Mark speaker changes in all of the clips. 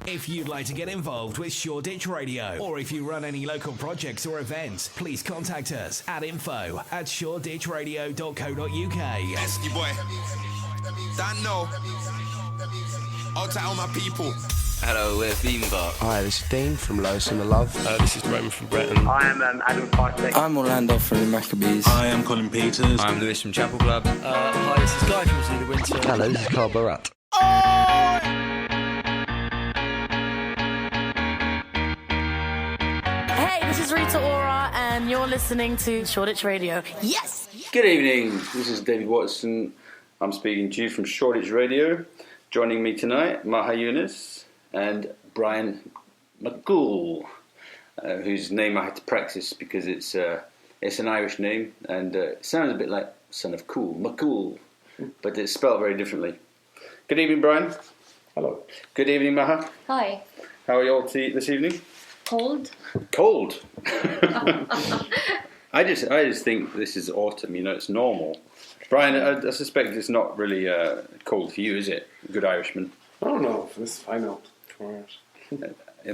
Speaker 1: If you'd like to get involved with Shoreditch Radio, or if you run any local projects or events, please contact us at info@shoreditchradio.co.uk.
Speaker 2: Esky boy, don't know. Out to all my people.
Speaker 3: Hello, we're Beamer.
Speaker 4: Hi, this is Dean from Lois and the Love.
Speaker 5: This is Roman from Breton.
Speaker 6: I am Adam Farsick.
Speaker 7: I'm Orlando from the Maccabees.
Speaker 8: I am Colin Peters.
Speaker 3: I'm Lewis from Chapel Club.
Speaker 7: Hi, this is Guy from Zulu Winter.
Speaker 4: Hello, this is Carl Barat.
Speaker 9: Hey, this is Rita Ora, and you're listening to Shoreditch Radio. Yes!
Speaker 10: Good evening, this is David Watson. I'm speaking to you from Shoreditch Radio. Joining me tonight, Maha Younes and Brian MacCumhaill, whose name I had to practice because it's an Irish name and it sounds a bit like son of cool, MacCumhaill, but it's spelled very differently. Good evening, Brian.
Speaker 11: Hello.
Speaker 10: Good evening, Maha.
Speaker 12: Hi.
Speaker 10: How are you all this evening?
Speaker 12: Cold.
Speaker 10: Cold. I just think this is autumn. You know, it's normal. Brian, I suspect it's not really cold for you, is it? Good Irishman.
Speaker 11: I don't know. This is fine out.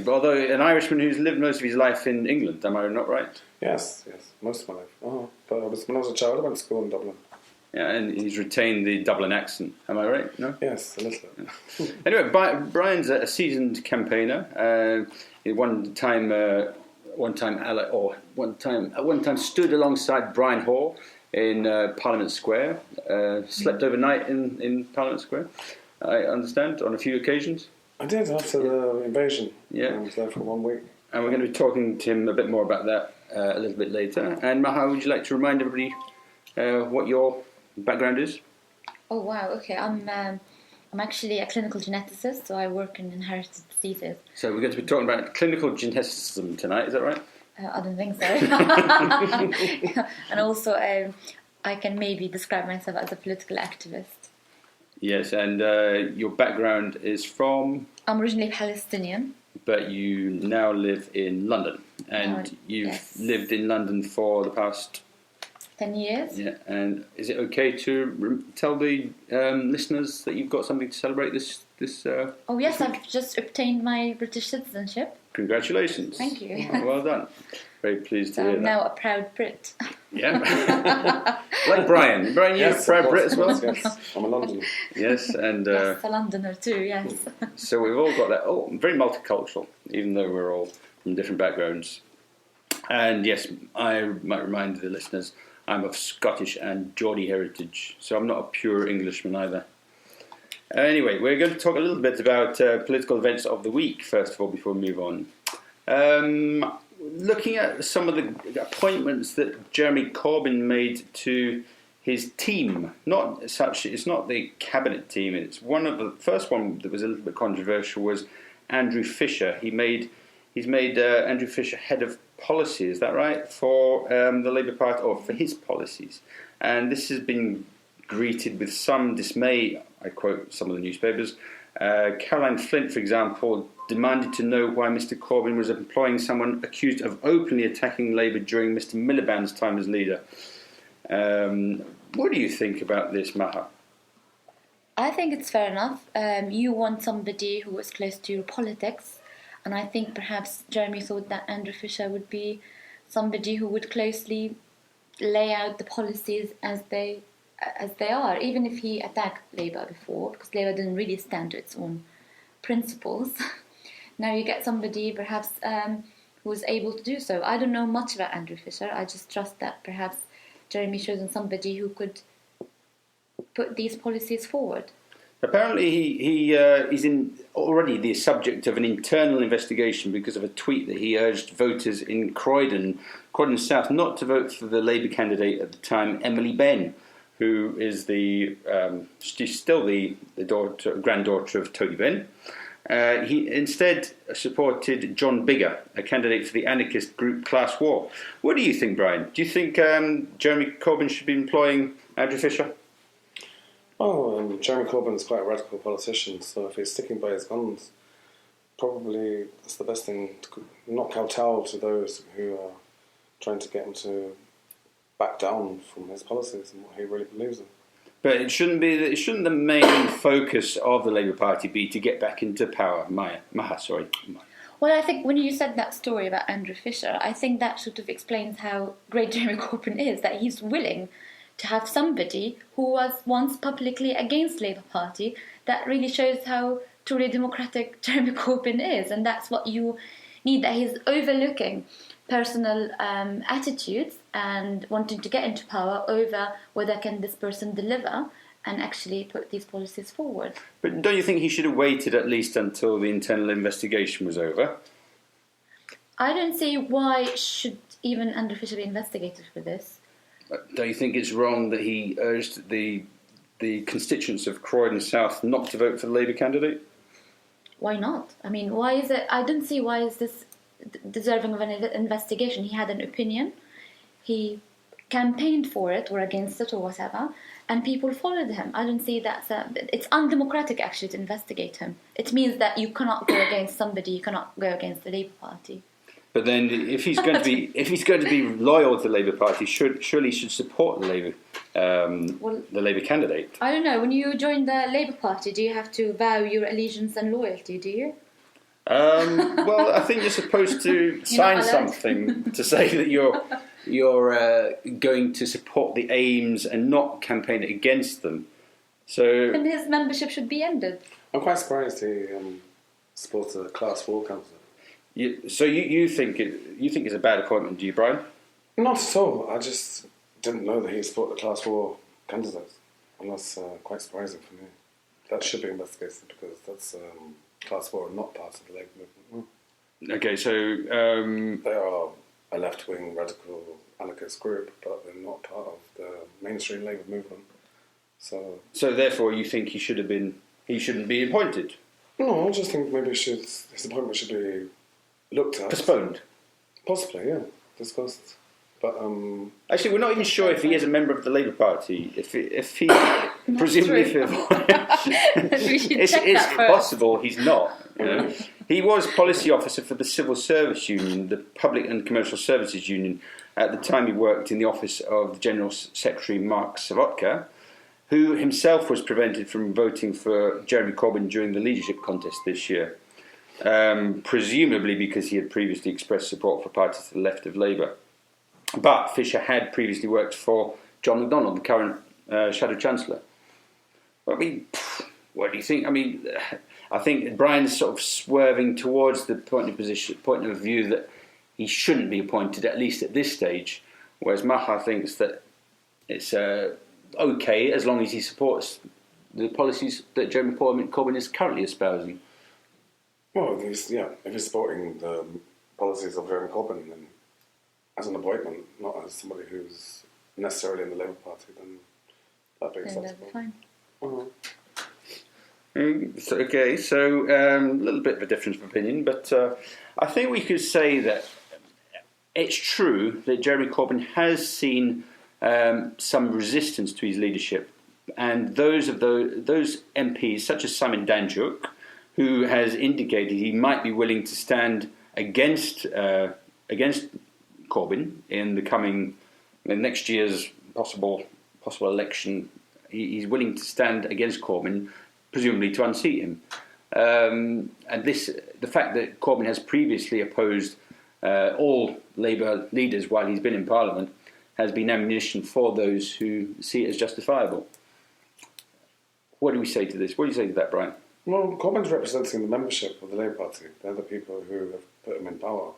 Speaker 10: Although an Irishman who's lived most of his life in England, am I not right?
Speaker 11: Yes, most of my life. But when I was a child, I went to school in Dublin.
Speaker 10: Yeah, and he's retained the Dublin accent. Am I right? No.
Speaker 11: Yes, a little.
Speaker 10: Anyway, Brian's a seasoned campaigner. At one time stood alongside Brian Hall in Parliament Square. Slept overnight in Parliament Square, I understand, on a few occasions.
Speaker 11: I did after the invasion.
Speaker 10: Yeah.
Speaker 11: I was there for 1 week.
Speaker 10: And we're going to be talking to him a bit more about that a little bit later. And Maha, would you like to remind everybody what your background is?
Speaker 12: Oh wow, okay. I'm actually a clinical geneticist, so I work in inherited diseases.
Speaker 10: So we're going to be talking about clinical geneticism tonight, is that right?
Speaker 12: I don't think so. And also, I can maybe describe myself as a political activist.
Speaker 10: Yes, and your background is from?
Speaker 12: I'm originally Palestinian.
Speaker 10: But you now live in London, and you've lived in London for the past
Speaker 12: 10 years.
Speaker 10: Yeah, and is it okay to tell the listeners that you've got something to celebrate this?
Speaker 12: Oh yes, I've just obtained my British citizenship.
Speaker 10: Congratulations!
Speaker 12: Thank you.
Speaker 10: Well done. Very pleased to hear that.
Speaker 12: I'm now a proud Brit.
Speaker 10: Yeah, like Brian. Brian, you're a proud Brit as well.
Speaker 11: Yes, I'm a Londoner.
Speaker 10: Yes, and
Speaker 12: yes, a Londoner too. Yes.
Speaker 10: So we've all got that. Oh, very multicultural, even though we're all from different backgrounds. And yes, I might remind the listeners, I'm of Scottish and Geordie heritage, so I'm not a pure Englishman either. Anyway, we're going to talk a little bit about political events of the week, first of all, before we move on. Looking at some of the appointments that Jeremy Corbyn made to his team, not such, it's not the cabinet team, it's one of the first one that was a little bit controversial was Andrew Fisher. He's made Andrew Fisher head of policy, is that right, for the Labour Party, or for his policies. And this has been greeted with some dismay, I quote some of the newspapers. Caroline Flint, for example, demanded to know why Mr Corbyn was employing someone accused of openly attacking Labour during Mr Miliband's time as leader. What do you think about this, Maha?
Speaker 12: I think it's fair enough. You want somebody who is close to your politics, and I think perhaps Jeremy thought that Andrew Fisher would be somebody who would closely lay out the policies as they are, even if he attacked Labour before, because Labour didn't really stand to its own principles. Now you get somebody perhaps who is able to do so. I don't know much about Andrew Fisher. I just trust that perhaps Jeremy chosen somebody who could put these policies forward.
Speaker 10: Apparently he's already the subject of an internal investigation because of a tweet that he urged voters in Croydon South not to vote for the Labour candidate at the time, Emily Benn, who is she's still the granddaughter of Tony Benn. He instead supported John Biggar, a candidate for the anarchist group Class War. What do you think, Brian? Do you think Jeremy Corbyn should be employing Andrew Fisher?
Speaker 11: Oh, Jeremy Corbyn is quite a radical politician, so if he's sticking by his guns, probably that's the best thing to not kowtow to those who are trying to get him to back down from his policies and what he really believes in.
Speaker 10: But it shouldn't be. It shouldn't the main focus of the Labour Party be to get back into power? Maha, sorry.
Speaker 12: Well, I think when you said that story about Andrew Fisher, I think that sort of explains how great Jeremy Corbyn is, that he's willing to have somebody who was once publicly against Labour Party. That really shows how truly democratic Jeremy Corbyn is, and that's what you need, that he's overlooking personal attitudes and wanting to get into power over whether can this person deliver and actually put these policies forward.
Speaker 10: But don't you think he should have waited at least until the internal investigation was over?
Speaker 12: I don't see why should even Andrew Fisher be investigated for this.
Speaker 10: Don't you think it's wrong that he urged the constituents of Croydon South not to vote for the Labour candidate?
Speaker 12: Why not? I mean, why is it? I don't see why is this deserving of an investigation. He had an opinion. He campaigned for it or against it or whatever, and people followed him. I don't see that. It's undemocratic actually to investigate him. It means that you cannot go against somebody. You cannot go against the Labour Party.
Speaker 10: But then, if he's going to be loyal to the Labour Party, surely he should support the Labour candidate.
Speaker 12: I don't know. When you join the Labour Party, do you have to vow your allegiance and loyalty? Do you?
Speaker 10: Well, I think you're supposed to sign something to say that you're going to support the aims and not campaign against them. So
Speaker 12: then his membership should be ended.
Speaker 11: I'm quite surprised he supports a Class 4 candidate.
Speaker 10: So you think it's a bad appointment, do you, Brian?
Speaker 11: Not at all. I just didn't know that he supported the Class 4 candidate. And that's quite surprising for me. That should be investigated because that's Class 4 are not part of the Labour movement.
Speaker 10: Okay, so
Speaker 11: they are a left-wing radical anarchist group, but they're not part of the mainstream Labour movement. So
Speaker 10: therefore, you think he shouldn't be appointed?
Speaker 11: No, I just think maybe his appointment should be looked at.
Speaker 10: Postponed?
Speaker 11: Possibly, yeah. Discussed. But
Speaker 10: actually, we're not even sure if he is a member of the Labour Party. If he presumably, it's possible he's not. You know? He was policy officer for the Civil Service Union, the Public and Commercial Services Union. At the time, he worked in the office of the General Secretary Mark Savotka, who himself was prevented from voting for Jeremy Corbyn during the leadership contest this year, presumably because he had previously expressed support for parties to the left of Labour. But Fisher had previously worked for John McDonnell, the current Shadow Chancellor. I mean, what do you think? I mean, I think Brian's sort of swerving towards the point of view that he shouldn't be appointed, at least at this stage, whereas Maha thinks that it's okay as long as he supports the policies that Jeremy Corbyn is currently espousing.
Speaker 11: Well, if he's supporting the policies of Jeremy Corbyn, then as an appointment, not as somebody who's necessarily in the Labour Party, then that'd be acceptable.
Speaker 12: Fine.
Speaker 10: Okay, so a little bit of a difference of opinion, but I think we could say that it's true that Jeremy Corbyn has seen some resistance to his leadership, and those MPs, such as Simon Danjuk, who has indicated he might be willing to stand against Corbyn in next year's possible election. He's willing to stand against Corbyn, presumably to unseat him. And the fact that Corbyn has previously opposed all Labour leaders while he's been in Parliament has been ammunition for those who see it as justifiable. What do we say to this? What do you say to that, Brian?
Speaker 11: Well, Corbyn's representing the membership of the Labour Party. They're the people who have put him in power.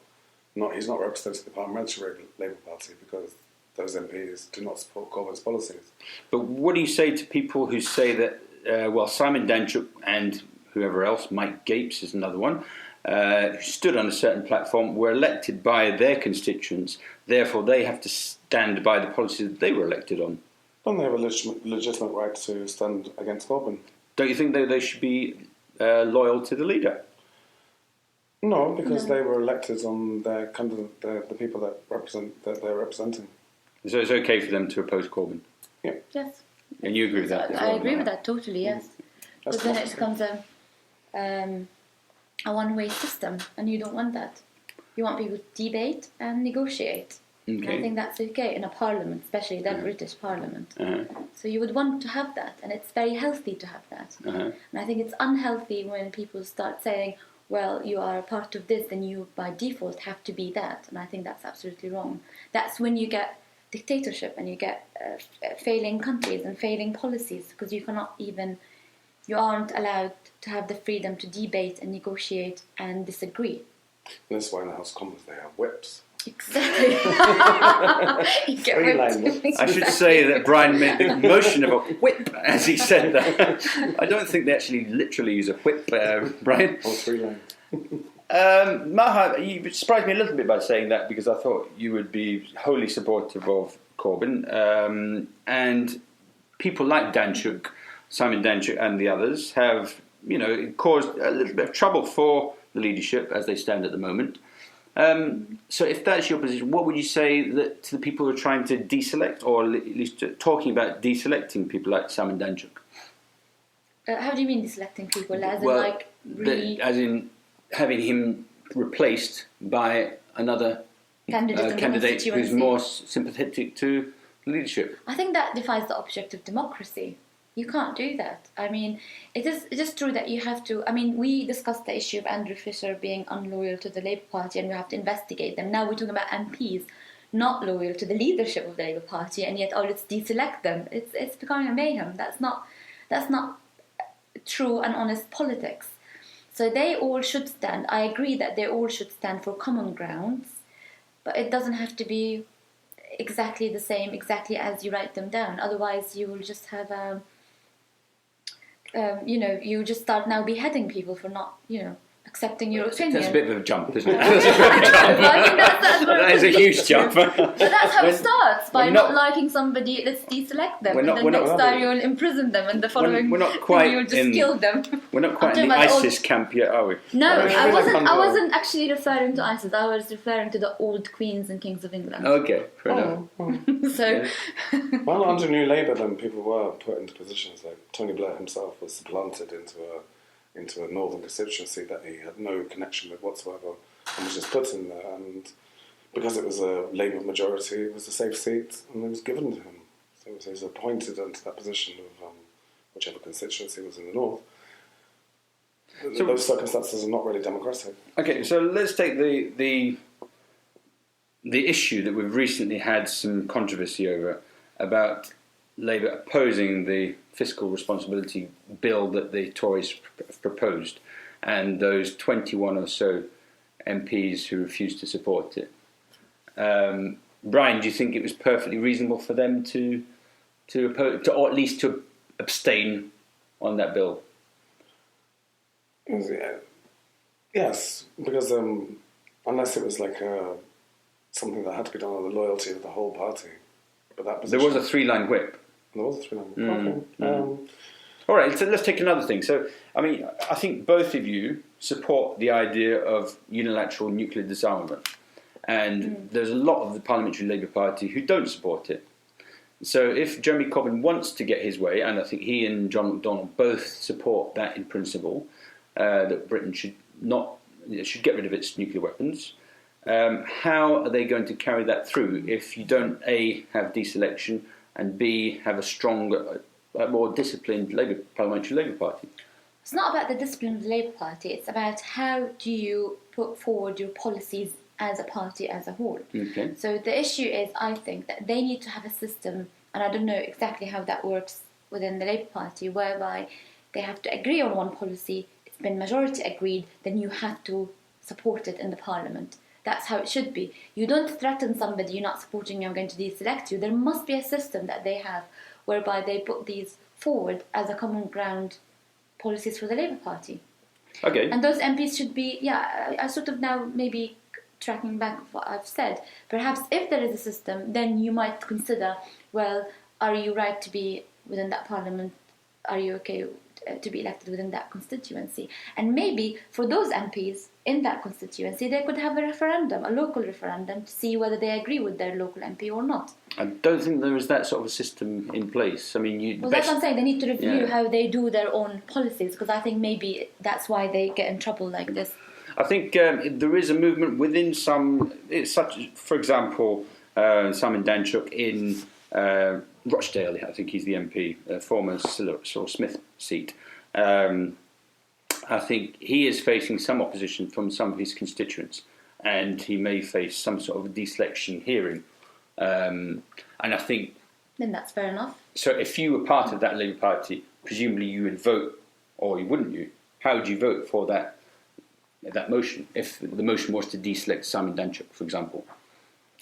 Speaker 11: He's not representing the parliamentary Labour Party because those MPs do not support Corbyn's policies.
Speaker 10: But what do you say to people who say that, Simon Danjuk and whoever else, Mike Gapes is another one, who stood on a certain platform, were elected by their constituents, therefore they have to stand by the policies that they were elected on?
Speaker 11: Don't they have a legitimate right to stand against Corbyn?
Speaker 10: Don't you think they should be loyal to the leader?
Speaker 11: No, because they were elected on their candidate, the people that they're representing.
Speaker 10: So it's okay for them to oppose Corbyn?
Speaker 11: Yeah.
Speaker 12: Yes.
Speaker 10: And you agree with that?
Speaker 12: I agree with that totally. Yes. Because then it becomes a one-way system, and you don't want that. You want people to debate and negotiate. And I think that's okay in a parliament, especially that British parliament. So you would want to have that, and it's very healthy to have that. And I think it's unhealthy when people start saying, well, you are a part of this, then you by default have to be that. And I think that's absolutely wrong. That's when you get dictatorship and you get failing countries and failing policies, because you aren't allowed to have the freedom to debate and negotiate and disagree.
Speaker 11: And that's why in the House of Commons they have whips.
Speaker 12: Exactly.
Speaker 10: I should say that Brian made the motion of a whip as he said that. I don't think they actually literally use a whip, Brian.
Speaker 11: Or 3 lines.
Speaker 10: Maha, you surprised me a little bit by saying that, because I thought you would be wholly supportive of Corbyn. And people like Simon Danchuk and the others have, caused a little bit of trouble for the leadership as they stand at the moment. So if that's your position, what would you say to the people who are trying to deselect, or at least talking about deselecting people like Simon Danchuk?
Speaker 12: How do you mean deselecting people?
Speaker 10: As in having him replaced by another candidate who's more sympathetic to leadership.
Speaker 12: I think that defies the object of democracy. You can't do that. I mean, it is true that you have to... I mean, we discussed the issue of Andrew Fisher being unloyal to the Labour Party, and we have to investigate them. Now we're talking about MPs not loyal to the leadership of the Labour Party, and yet, let's deselect them. It's becoming a mayhem. That's not true and honest politics. So they all should stand. I agree that they all should stand for common grounds, but it doesn't have to be exactly the same, exactly as you write them down. Otherwise, you will just have you just start now beheading people for not, accepting your opinion.
Speaker 10: That's a bit of a jump, isn't it?
Speaker 12: That
Speaker 10: is a huge jump.
Speaker 12: But that's how it starts, by not liking somebody, let's deselect them. And then next time you'll imprison them, and the following you'll just kill them.
Speaker 10: We're not quite in the ISIS camp yet, are we?
Speaker 12: No, I wasn't actually referring to ISIS. I was referring to the old queens and kings of England.
Speaker 10: Okay, fair enough.
Speaker 12: So,
Speaker 11: well, under New Labour, then people were put into positions like Tony Blair himself was supplanted into a northern constituency that he had no connection with whatsoever, and was just put in there. And because it was a Labour majority, it was a safe seat, and it was given to him. So he was appointed into that position of whichever constituency was in the north. So those circumstances are not really democratic.
Speaker 10: Okay, so let's take the issue that we've recently had some controversy over, about Labour opposing the fiscal responsibility bill that the Tories proposed, and those 21 or so MPs who refused to support it. Brian, do you think it was perfectly reasonable for them to oppose, or at least to abstain on that bill?
Speaker 11: Yes, because unless it was like something that had to be done on the loyalty of the whole party. But that position,
Speaker 10: there was a 3-line whip.
Speaker 11: There was a 3-line whip. Okay.
Speaker 10: All right, so let's take another thing. So, I think both of you support the idea of unilateral nuclear disarmament. And there's a lot of the Parliamentary Labour Party who don't support it. So if Jeremy Corbyn wants to get his way, and I think he and John McDonnell both support that in principle, that Britain should get rid of its nuclear weapons, how are they going to carry that through if you don't, A, have deselection, and B, have a stronger, more disciplined Parliamentary Labour Party?
Speaker 12: It's not about the discipline of the Labour Party, it's about how do you put forward your policies as a party as a whole.
Speaker 10: Okay.
Speaker 12: So the issue is, I think, that they need to have a system, and I don't know exactly how that works within the Labour Party, whereby they have to agree on one policy, it's been majority agreed, then you have to support it in the Parliament. That's how it should be. You don't threaten somebody, you're not supporting you, I'm going to deselect you. There must be a system that they have whereby they put these forward as a common ground policies for the Labour Party.
Speaker 10: Okay.
Speaker 12: And those MPs should be, I sort of now maybe tracking back what I've said. Perhaps if there is a system, then you might consider, well, are you right to be within that Parliament? Are you okay to be elected within that constituency? And maybe for those MPs in that constituency, they could have a referendum, a local referendum, to see whether they agree with their local MP or not.
Speaker 10: I don't think there is that sort of a system in place. I mean,
Speaker 12: well, that's what I'm saying. They need to review how they do their own policies, because I think maybe that's why they get in trouble like this.
Speaker 10: I think there is a movement within some, for example, Simon Danchuk in Rochdale. I think he's the MP, former Cyril Smith seat. I think he is facing some opposition from some of his constituents, and he may face some sort of a deselection hearing. And I think...
Speaker 12: Then that's fair enough.
Speaker 10: So if you were part of that Labour Party, presumably you would vote, or wouldn't you? How would you vote for that motion, if the motion was to deselect Simon Danchuk, for example?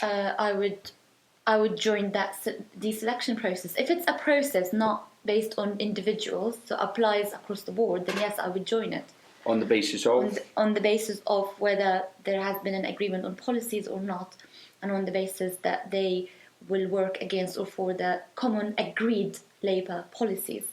Speaker 12: I would join that deselection process. If it's a process not based on individuals, so applies across the board, then yes, I would join it.
Speaker 10: On the basis of?
Speaker 12: On the basis of whether there has been an agreement on policies or not, and on the basis that they will work against or for the common agreed Labour policies.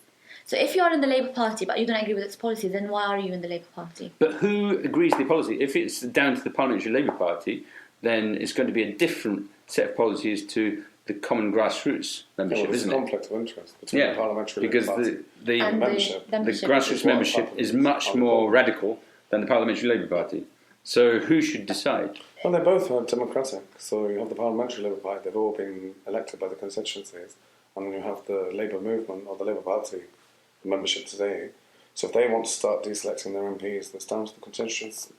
Speaker 12: So if you are in the Labour Party but you don't agree with its policies, then why are you in the Labour Party?
Speaker 10: But who agrees the policy? If it's down to the Parliamentary Labour Party, then it's going to be a different set of policies to the common grassroots membership, isn't it?
Speaker 11: It's a conflict of interest between the Parliamentary
Speaker 10: because
Speaker 11: Labour Party
Speaker 10: the
Speaker 11: membership.
Speaker 10: The grassroots membership is much more radical than the Parliamentary Labour Party. So who should decide?
Speaker 11: Well, they both are democratic. So you have the Parliamentary Labour Party, they've all been elected by the constituencies, and then you have the Labour movement or the Labour Party membership today. So if they want to start deselecting their MPs, that's down to the constituents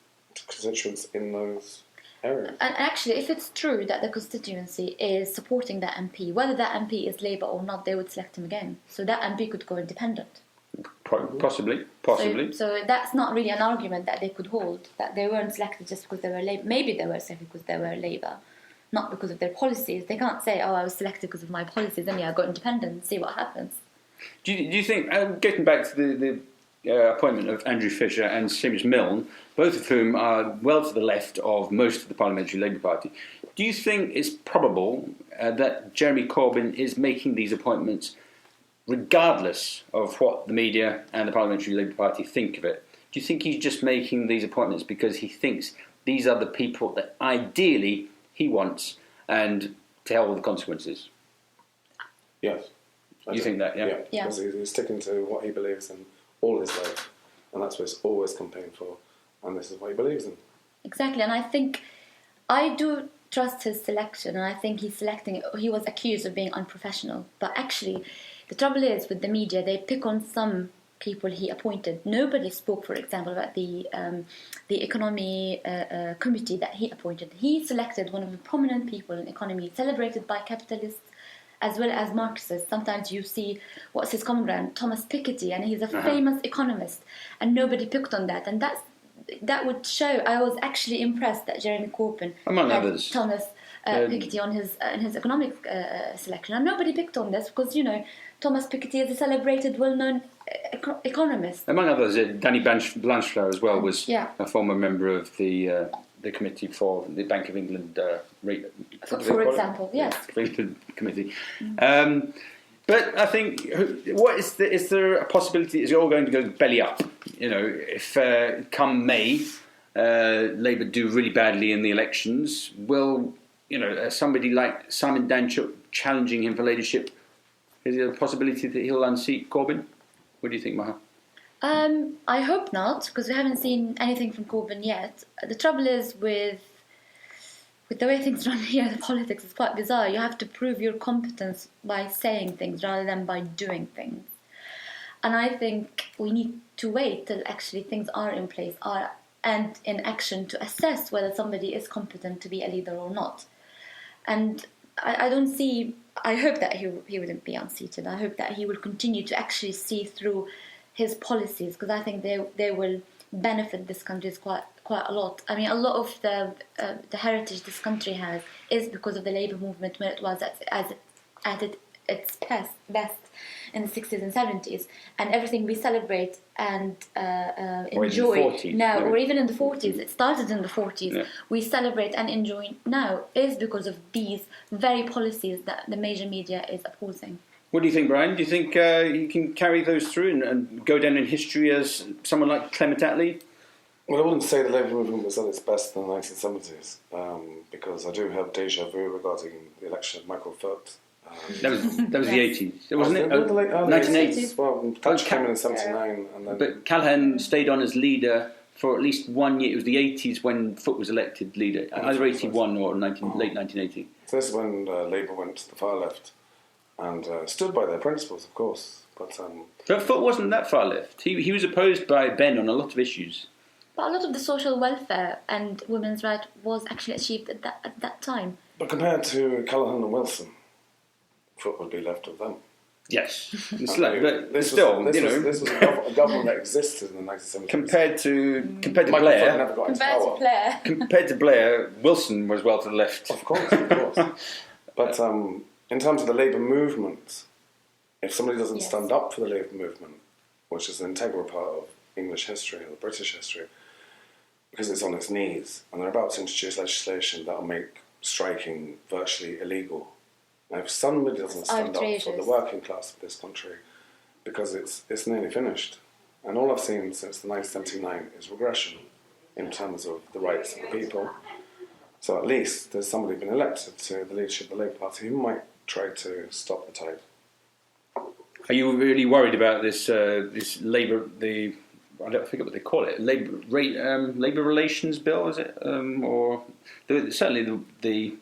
Speaker 11: in those areas.
Speaker 12: And actually, if it's true that the constituency is supporting that MP, whether that MP is Labour or not, they would select him again. So that MP could go independent.
Speaker 10: Possibly.
Speaker 12: So that's not really an argument that they could hold, that they weren't selected just because they were Labour. Maybe they were selected because they were Labour, not because of their policies. They can't say, I was selected because of my policies, and I got independent and see what happens.
Speaker 10: Do you think, getting back to the appointment of Andrew Fisher and Seamus Milne, both of whom are well to the left of most of the Parliamentary Labour Party, do you think it's probable that Jeremy Corbyn is making these appointments regardless of what the media and the Parliamentary Labour Party think of it? Do you think he's just making these appointments because he thinks these are the people that ideally he wants, and to hell with the consequences?
Speaker 11: Yes.
Speaker 10: You think that, yeah?
Speaker 12: Yeah.
Speaker 11: Because he's sticking to what he believes in all his life, and that's what he's always campaigned for, and this is what he believes in.
Speaker 12: Exactly, and I think I do trust his selection, and I think he's selecting. He was accused of being unprofessional, but actually, the trouble is with the media, they pick on some people he appointed. Nobody spoke, for example, about the economy committee that he appointed. He selected one of the prominent people in economy, celebrated by capitalists as well as Marxists. Sometimes you see, what's his common ground? Thomas Piketty, and he's a famous economist, and nobody picked on that. And that would show. I was actually impressed that Jeremy Corbyn
Speaker 10: among
Speaker 12: had
Speaker 10: others
Speaker 12: Thomas Piketty on his economic selection, and nobody picked on this because Thomas Piketty is a celebrated, well-known economist.
Speaker 10: Among others, Danny Blanchflower as well was a former member of the committee for the Bank of England,
Speaker 12: for example, yes,
Speaker 10: committee. But I think, is there a possibility? Is it all going to go belly up? If come May, Labour do really badly in the elections, will somebody like Simon Danchuk challenging him for leadership? Is there a possibility that he'll unseat Corbyn? What do you think, Maha?
Speaker 12: I hope not, because we haven't seen anything from Corbyn yet. The trouble is with the way things run here, the politics is quite bizarre. You have to prove your competence by saying things rather than by doing things. And I think we need to wait till actually things are in place and in action to assess whether somebody is competent to be a leader or not. And I hope that he wouldn't be unseated. I hope that he will continue to actually see through his policies, because I think they will benefit this country quite a lot. I mean, a lot of the heritage this country has is because of the Labour movement when it was at its best in the 60s and 70s, and everything we celebrate and enjoy now, or even in the 40s, it started in the 40s, we celebrate and enjoy now, is because of these very policies that the major media is opposing.
Speaker 10: What do you think, Brian? Do you think you can carry those through and go down in history as someone like Clement Attlee?
Speaker 11: Well, I wouldn't say the Labour movement was at its best in the 1970s, because I do have deja vu regarding the election of Michael Foot.
Speaker 10: That was the 80s, wasn't it?
Speaker 11: The late
Speaker 10: 1980s.
Speaker 11: Well, Thatcher came in 79, and then.
Speaker 10: But Callaghan stayed on as leader for at least 1 year. It was the 80s when Foot was elected leader, either 81 or late 1980.
Speaker 11: So this is when Labour went to the far left and stood by their principles, of course. But
Speaker 10: Foot wasn't that far left. He was opposed by Ben on a lot of issues.
Speaker 12: But a lot of the social welfare and women's rights was actually achieved at that time.
Speaker 11: But compared to Callaghan and Wilson, Foot would be left of them.
Speaker 10: Yes, it's
Speaker 11: And
Speaker 10: but
Speaker 11: this
Speaker 10: still,
Speaker 11: was,
Speaker 10: you know,
Speaker 11: this was a government that existed in the 1970s.
Speaker 10: compared to
Speaker 11: Michael Foot
Speaker 10: Blair,
Speaker 11: never got into
Speaker 12: Compared to
Speaker 11: power.
Speaker 12: Blair.
Speaker 10: compared to Blair, Wilson was well to the left.
Speaker 11: Of course. But in terms of the Labour movement, if somebody doesn't
Speaker 12: Yes.
Speaker 11: stand up for the Labour movement, which is an integral part of English history or British history, because it's on its knees, and they're about to introduce legislation that will make striking virtually illegal. Now, if somebody doesn't stand up for the
Speaker 12: outrageous.
Speaker 11: working class of this country, because it's nearly finished, and all I've seen since the 1979 is regression in terms of the rights of the people. So at least there's somebody been elected to the leadership of the Labour Party who might try to stop the tide.
Speaker 10: Are you really worried about this Labour, I don't forget what they call it, Labour Relations Bill, is it? Or certainly the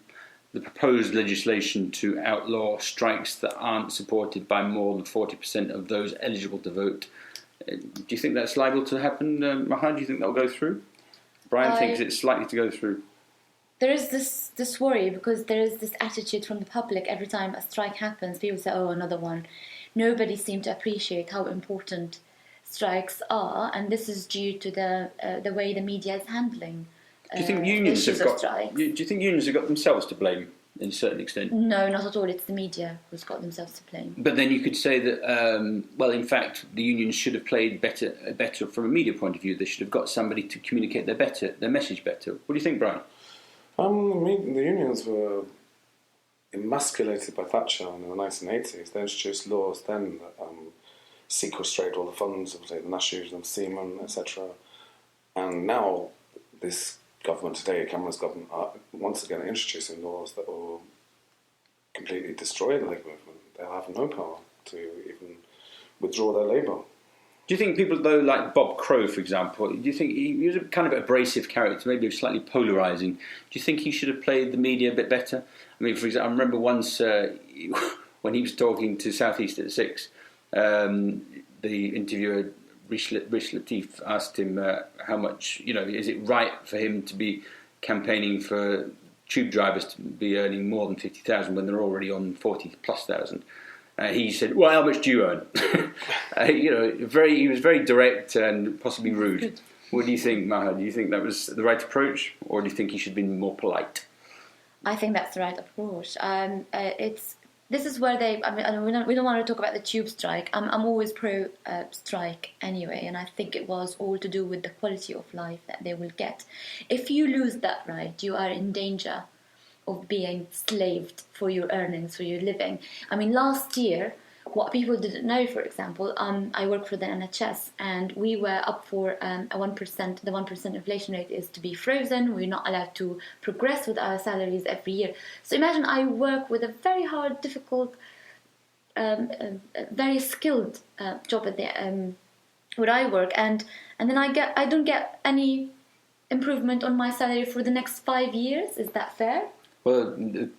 Speaker 10: proposed legislation to outlaw strikes that aren't supported by more than 40% of those eligible to vote. Do you think that's liable to happen, Maha? Do you think that'll go through? Brian thinks it's likely to go through.
Speaker 12: There is this worry because there is this attitude from the public every time a strike happens. People say, "Oh, another one." Nobody seems to appreciate how important strikes are, and this is due to the way the media is handling.
Speaker 10: Do you think unions have
Speaker 12: issues of
Speaker 10: got?
Speaker 12: strikes.
Speaker 10: Do you think unions have got themselves to blame in a certain extent?
Speaker 12: No, not at all. It's the media who's got themselves to blame.
Speaker 10: But then you could say that, well, in fact, the unions should have played better from a media point of view. They should have got somebody to communicate their message better. What do you think, Brian?
Speaker 11: The unions were emasculated by Thatcher in the 1980s. They introduced laws then that sequestrated all the funds of, say, the National Union of Seamen, etc. And now this government today, Cameron's government, are once again introducing laws that will completely destroy the labour movement. They'll have no power to even withdraw their labour.
Speaker 10: Do you think people, though, like Bob Crow, for example, do you think he was a kind of abrasive character, maybe slightly polarising? Do you think he should have played the media a bit better? I mean, for example, I remember once when he was talking to South East at 6, the interviewer, Rish Latif, asked him how much, is it right for him to be campaigning for tube drivers to be earning more than 50,000 when they're already on 40+ thousand? He said, "Well, how much do you earn?" He was very direct and possibly rude. What do you think, Maha? Do you think that was the right approach, or do you think he should have been more polite?
Speaker 12: I think that's the right approach. This is where we don't want to talk about the tube strike. I'm always pro strike anyway, and I think it was all to do with the quality of life that they will get. If you lose that right, you are in danger of being slaved for your earnings, for your living. I mean, last year, what people didn't know, for example, I work for the NHS, and we were up for a 1%. The 1% inflation rate is to be frozen. We're not allowed to progress with our salaries every year. So imagine I work with a very hard, difficult, very skilled job at where I work, and then I don't get any improvement on my salary for the next 5 years. Is that fair?
Speaker 10: Well,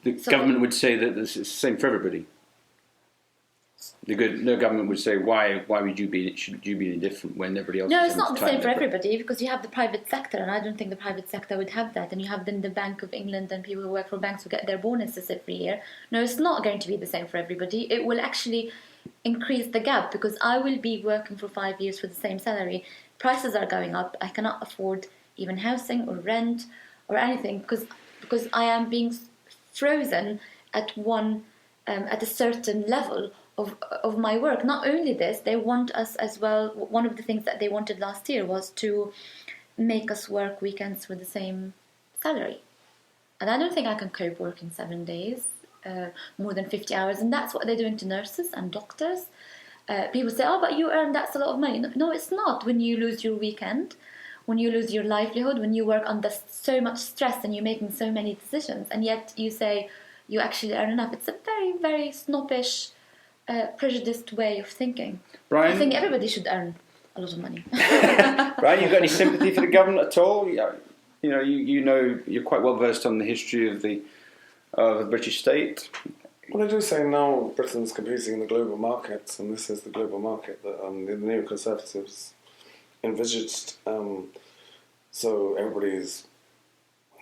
Speaker 10: the government would say that it's the same for everybody. No government would say, why would you be? Should you be any different when everybody else?
Speaker 12: No, it's not the same for everybody, because you have the private sector, and I don't think the private sector would have that. And you have then the Bank of England and people who work for banks who get their bonuses every year. No, it's not going to be the same for everybody. It will actually increase the gap, because I will be working for 5 years for the same salary. Prices are going up. I cannot afford even housing or rent or anything, because I am being frozen at a certain level of my work. Not only this, they want us as well. One of the things that they wanted last year was to make us work weekends for the same salary. And I don't think I can cope working 7 days, more than 50 hours. And that's what they're doing to nurses and doctors. People say, "Oh, but you earn, that's a lot of money." No, it's not. When you lose your weekend, when you lose your livelihood, when you work under so much stress and you're making so many decisions, and yet you say you actually earn enough. It's a very, very snobbish, prejudiced way of thinking.
Speaker 10: Brian,
Speaker 12: I think everybody should earn. a lot of money.
Speaker 10: Right, you got any sympathy for the government at all? You know, you're quite well versed on the history of the British state.
Speaker 11: Well, I do say now Britain's competing in the global market, and this is the global market that the new Conservatives envisaged. So everybody's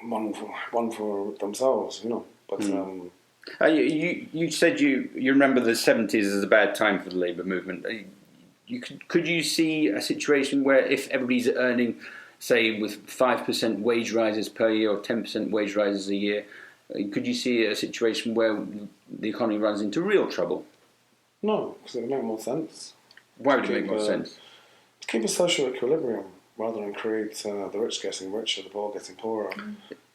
Speaker 11: one for themselves, you know. But
Speaker 10: you said you remember the 70s as a bad time for the Labour movement. Could you see a situation where if everybody's earning, say, with 5% wage rises per year or 10% wage rises a year, could you see a situation where the economy runs into real trouble?
Speaker 11: No, because it would make more sense.
Speaker 10: Why would it make more sense?
Speaker 11: To keep a social equilibrium rather than create the rich getting richer, the poor getting poorer.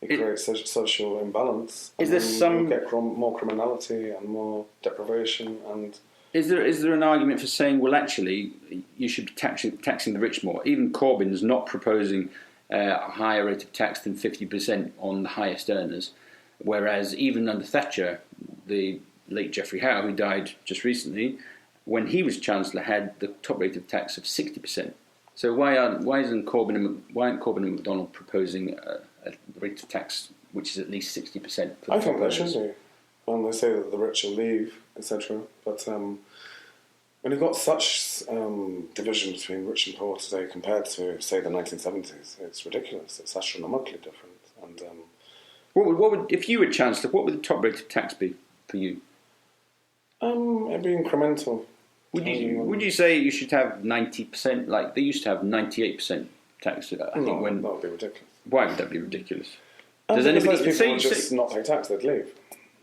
Speaker 11: It creates social imbalance.
Speaker 10: Is there
Speaker 11: you'll get more criminality and more deprivation and...
Speaker 10: Is there an argument for saying, well, actually, you should be taxing the rich more? Even Corbyn's not proposing a higher rate of tax than 50% on the highest earners, whereas even under Thatcher, the late Geoffrey Howe, who died just recently, when he was Chancellor, had the top rate of tax of 60%. So why aren't Corbyn and MacDonald proposing a rate of tax which is at least 60%?
Speaker 11: I think that should be. And they say that the rich will leave, etc. But when you've got such division between rich and poor today compared to, say, the 1970s, it's ridiculous. It's astronomically different. And
Speaker 10: what would, if you were Chancellor, what would the top rate of tax be for you?
Speaker 11: It'd be incremental.
Speaker 10: Would you say you should have 90%? Like they used to have 98% tax. That would
Speaker 11: be ridiculous.
Speaker 10: Why would that be ridiculous?
Speaker 11: Does anybody people just not pay tax? They'd leave.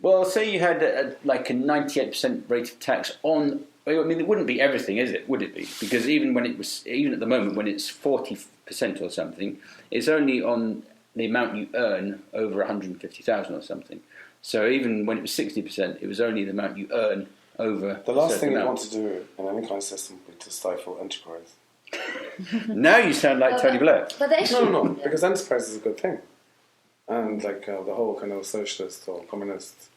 Speaker 10: Well, say you had a 98% rate of tax on. I mean, it wouldn't be everything, is it? Would it be? Because even at the moment, when it's 40% or something, it's only on the amount you earn over 150,000 or something. So even when it was 60%, it was only the amount you earn over.
Speaker 11: The last thing you want to do in any kind of system would be to stifle enterprise.
Speaker 10: Now you sound like Tony Blair.
Speaker 11: No, because enterprise is a good thing. And like the whole kind of socialist or communist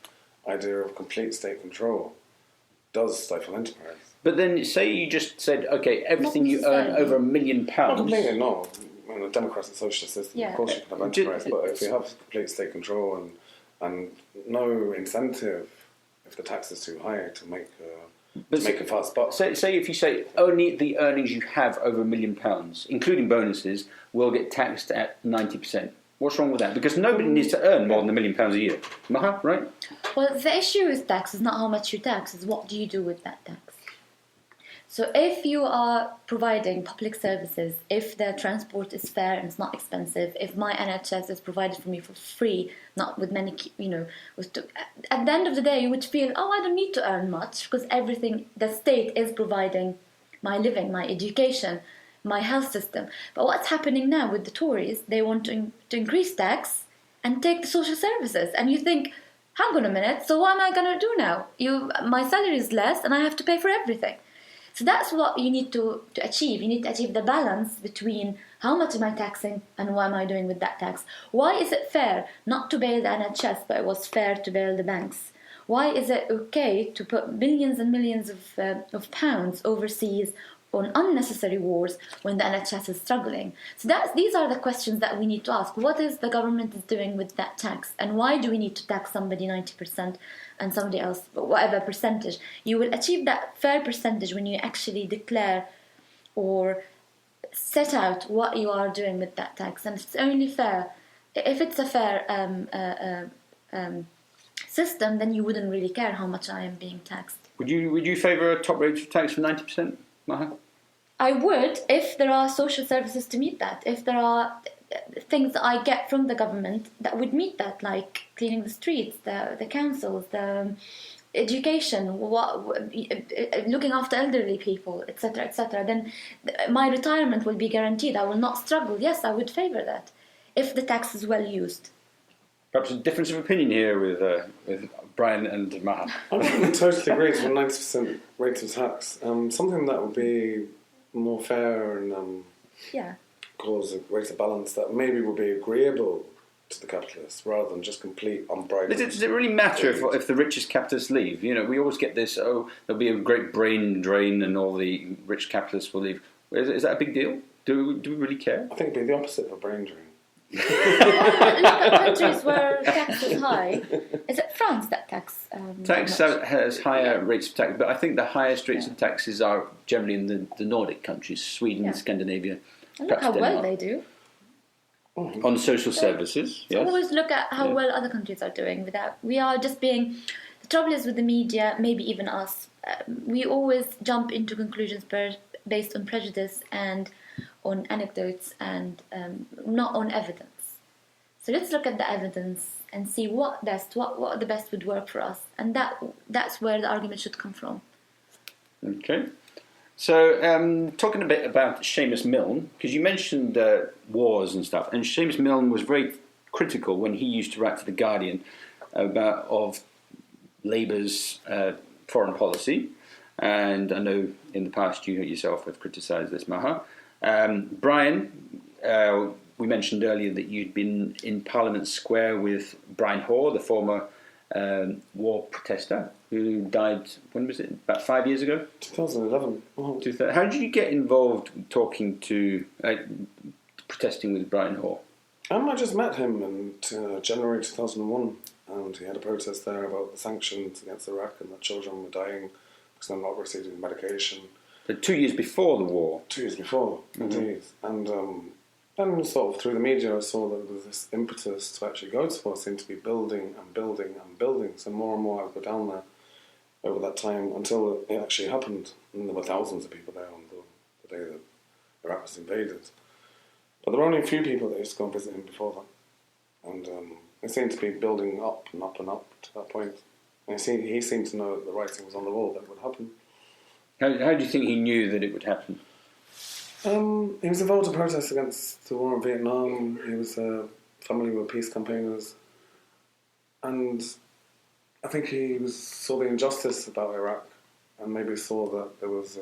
Speaker 11: idea of complete state control does stifle enterprise.
Speaker 10: But then say you just said, okay, everything you earn over £1 million.
Speaker 11: Not completely, no. In a democratic socialist system, of course you can have enterprise, but if you have complete state control and no incentive, if the tax is too high, to make a fast buck.
Speaker 10: Say if you say only the earnings you have over £1 million, including bonuses, will get taxed at 90%. What's wrong with that? Because nobody needs to earn more than £1 million a year. Maha, right?
Speaker 12: Well, the issue with tax is not how much you tax, it's what do you do with that tax. So if you are providing public services, if the transport is fair and it's not expensive, if my NHS is provided for me for free, not with many, at the end of the day you would feel, I don't need to earn much because everything, the state is providing my living, my education, my health system. But what's happening now with the Tories, they want to increase tax and take the social services. And you think, hang on a minute, so what am I going to do now? My salary is less and I have to pay for everything. So that's what you need to achieve. You need to achieve the balance between how much am I taxing and what am I doing with that tax. Why is it fair not to bail the NHS, but it was fair to bail the banks? Why is it okay to put millions and millions of pounds overseas on unnecessary wars when the NHS is struggling? So these are the questions that we need to ask. What is the government is doing with that tax? And why do we need to tax somebody 90% and somebody else, whatever percentage? You will achieve that fair percentage when you actually declare or set out what you are doing with that tax. And it's only fair. If it's a fair system, then you wouldn't really care how much I am being taxed.
Speaker 10: Would you favour a top rate of tax for 90%, Maha?
Speaker 12: I would, if there are social services to meet that. If there are things that I get from the government that would meet that, like cleaning the streets, the councils, the education, looking after elderly people, etc., etc., then my retirement will be guaranteed. I will not struggle. Yes, I would favour that, if the tax is well used.
Speaker 10: Perhaps a difference of opinion here with Brian and Maha.
Speaker 11: I wouldn't totally agree to a 90% rate of tax. Something that would be more fair and cause a greater balance that maybe would be agreeable to the capitalists rather than just complete unbridled.
Speaker 10: Does it really matter if the richest capitalists leave? We always get this, there'll be a great brain drain and all the rich capitalists will leave. Is that a big deal? Do we really care?
Speaker 11: I think it'd be the opposite of a brain drain.
Speaker 12: Look at countries where tax is high. Is it France that tax?
Speaker 10: Tax has higher rates of tax, but I think the highest rates of taxes are generally in the Nordic countries, Sweden, Scandinavia.
Speaker 12: And look how well they do.
Speaker 10: On social services, yes.
Speaker 12: Always look at how well other countries are doing. We are just being. The trouble is with the media, maybe even us. We always jump into conclusions based on prejudice and on anecdotes and not on evidence. So let's look at the evidence and see what the best would work for us, and that's where the argument should come from.
Speaker 10: Okay. So, talking a bit about Seamus Milne, because you mentioned wars and stuff, and Seamus Milne was very critical when he used to write to The Guardian of Labour's foreign policy, and I know in the past you yourself have criticised this, Maha. Brian, we mentioned earlier that you'd been in Parliament Square with Brian Hoare, the former war protester who died, when was it, about 5 years ago?
Speaker 11: 2011.
Speaker 10: How did you get involved talking to, protesting with Brian Hoare?
Speaker 11: I just met him in January 2001, and he had a protest there about the sanctions against Iraq and that children were dying because they're not receiving medication.
Speaker 10: But 2 years before the war?
Speaker 11: 2 years before, indeed. And then sort of through the media I saw that there was this impetus to actually go to war, seemed to be building and building and building. So more and more I would go down there over that time until it actually happened. And there were thousands of people there on the day that Iraq was invaded. But there were only a few people that used to go and visit him before that. And it seemed to be building up and up and up to that point. And he seemed to know that the writing was on the wall that it would happen.
Speaker 10: How do you think he knew that it would happen?
Speaker 11: He was involved in protests against the war in Vietnam. He was family with peace campaigners. And I think he saw the injustice about Iraq and maybe saw that there was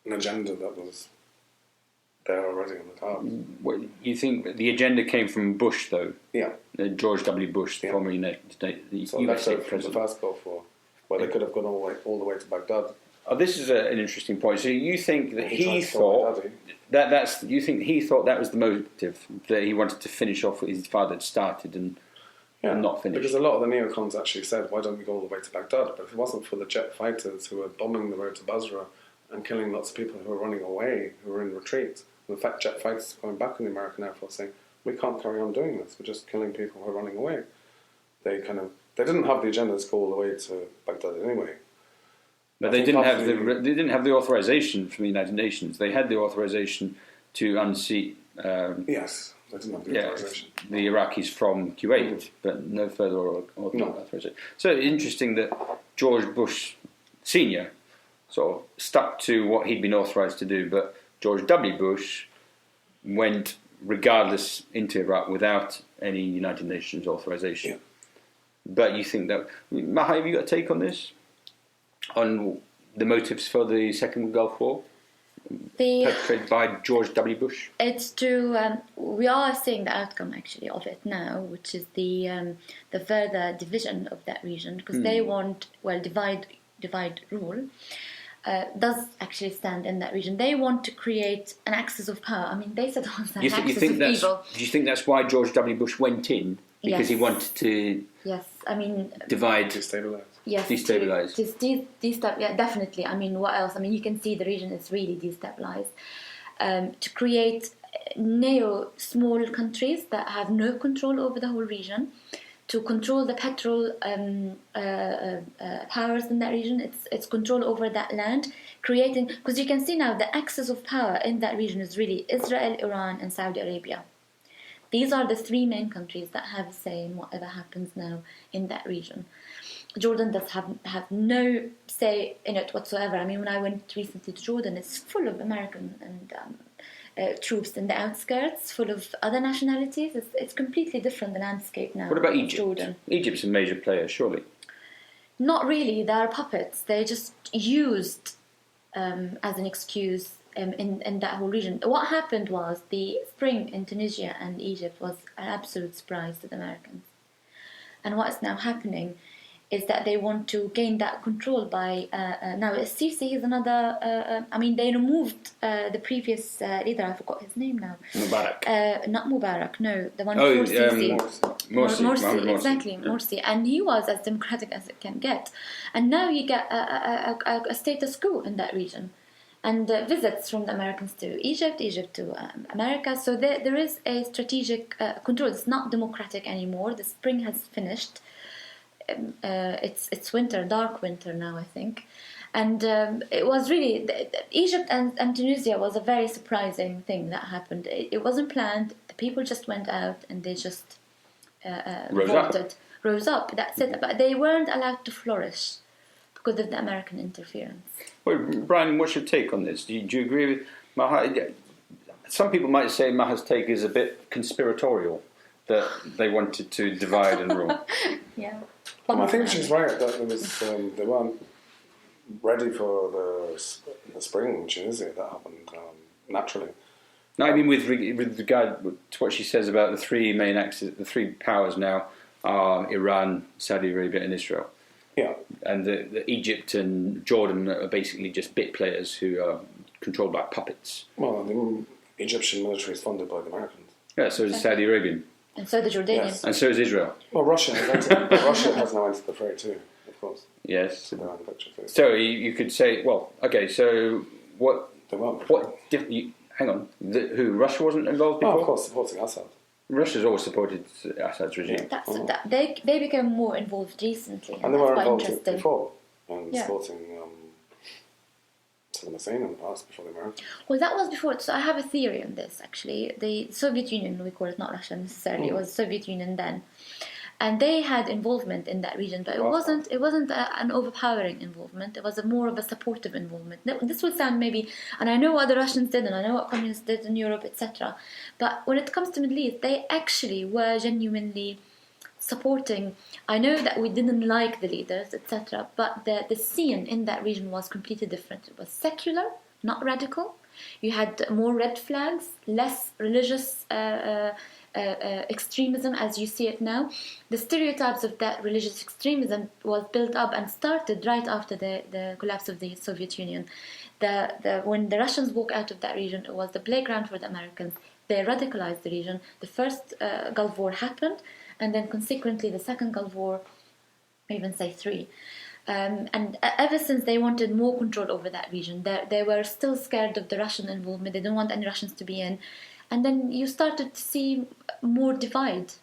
Speaker 11: an agenda that was there already on the cards.
Speaker 10: What, you think the agenda came from Bush, though?
Speaker 11: Yeah.
Speaker 10: George W. Bush, the former United States, the US
Speaker 11: from
Speaker 10: president.
Speaker 11: the first Gulf War, where they could have gone all the way to Baghdad.
Speaker 10: Oh, this is an interesting point. So you think that he thought you think he thought that was the motive, that he wanted to finish off what his father had started and not finish?
Speaker 11: Because a lot of the neocons actually said, why don't we go all the way to Baghdad? But if it wasn't for the jet fighters who were bombing the road to Basra and killing lots of people who were running away, who were in retreat, and the fact jet fighters were going back in the American Air Force saying, we can't carry on doing this, we're just killing people who are running away. They didn't have the agenda to go all the way to Baghdad anyway.
Speaker 10: But they didn't have the authorization from the United Nations. They had the authorization to unseat.
Speaker 11: Yes, they didn't have the authorization.
Speaker 10: The Iraqis from Kuwait, but no further authorization. So interesting that George Bush Senior sort of stuck to what he'd been authorized to do, but George W. Bush went regardless into Iraq without any United Nations authorization.
Speaker 11: Yeah.
Speaker 10: But you think that... Maha, have you got a take on this? On the motives for the Second Gulf War perpetrated by George W. Bush?
Speaker 12: It's true. We are seeing the outcome actually of it now, which is the further division of that region, because they want divide rule. Does actually stand in that region. They want to create an axis of power. I mean, they said on that axis of evil.
Speaker 10: Do you think that's why George W. Bush went in? Because he wanted to divide,
Speaker 11: destabilize.
Speaker 12: Yes, destabilize. Yeah, definitely. I mean, what else? I mean, you can see the region is really destabilized. To create small countries that have no control over the whole region, to control the petrol powers in that region, it's control over that land, creating, because you can see now the axis of power in that region is really Israel, Iran, and Saudi Arabia. These are the three main countries that have a say in whatever happens now in that region. Jordan does have no say in it whatsoever. I mean, when I went recently to Jordan, it's full of American and troops in the outskirts, full of other nationalities. It's completely different, the landscape now.
Speaker 10: What about Egypt?
Speaker 12: Jordan.
Speaker 10: Egypt's a major player, surely.
Speaker 12: Not really. They are puppets. They're just used as an excuse in that whole region. What happened was the spring in Tunisia and Egypt was an absolute surprise to the Americans. And what is now happening is that they want to gain that control by now Sisi is another they removed the previous leader, I forgot his name now.
Speaker 10: Mubarak.
Speaker 12: Not Mubarak, no, the one before Sisi. Morsi, exactly, Morsi, and he was as democratic as it can get, and now you get a status quo in that region, and visits from the Americans to Egypt to America. So there is a strategic control. It's not democratic anymore. The spring has finished. It's winter, dark winter now, I think, and it was really Egypt and Tunisia was a very surprising thing that happened. It wasn't planned. The people just went out and they just rose up. That's it. But they weren't allowed to flourish because of the American interference.
Speaker 10: Well, Brian, what's your take on this? Do you agree with Maha? Some people might say Maha's take is a bit conspiratorial, that they wanted to divide and rule.
Speaker 12: Yeah.
Speaker 11: I think she's right that there was they weren't ready for the spring in Tunisia. That happened naturally.
Speaker 10: No, I mean with regard to what she says about the three main axes, the three powers now are Iran, Saudi Arabia, and Israel.
Speaker 11: Yeah,
Speaker 10: and the Egypt and Jordan are basically just bit players who are controlled by puppets.
Speaker 11: Well, the Egyptian military is funded by the Americans.
Speaker 10: Yeah, so is the Saudi Arabian.
Speaker 12: And so the Jordanians.
Speaker 10: Yes. And so is Israel.
Speaker 11: Well, Russia has now entered the fray too, of course.
Speaker 10: Yes.
Speaker 11: So they're on the picture too.
Speaker 10: So you could say, well, okay, so what... hang on. Who? Russia wasn't involved before?
Speaker 11: Oh, of course, supporting Assad.
Speaker 10: Russia's always supported Assad's regime.
Speaker 12: They became more involved recently.
Speaker 11: And they were involved before in supporting Saddam Hussein in the past, before the Americans.
Speaker 12: Well, that was before. So I have a theory on this, actually. The Soviet Union, we call it, not Russia necessarily, it was Soviet Union then. And they had involvement in that region, but it wasn't an overpowering involvement. It was more of a supportive involvement. This will sound maybe, and I know what the Russians did, and I know what communists did in Europe, etc. But when it comes to Middle East, they actually were genuinely supporting. I know that we didn't like the leaders, etc. But the scene in that region was completely different. It was secular, not radical. You had more red flags, less religious extremism as you see it now. The stereotypes of that religious extremism was built up and started right after the collapse of the Soviet Union. When the Russians walked out of that region, it was the playground for the Americans. They radicalized the region. The first Gulf War happened, and then consequently the second Gulf War, even say three. And ever since they wanted more control over that region, they were still scared of the Russian involvement. They didn't want any Russians to be in. And then you started to see more divide,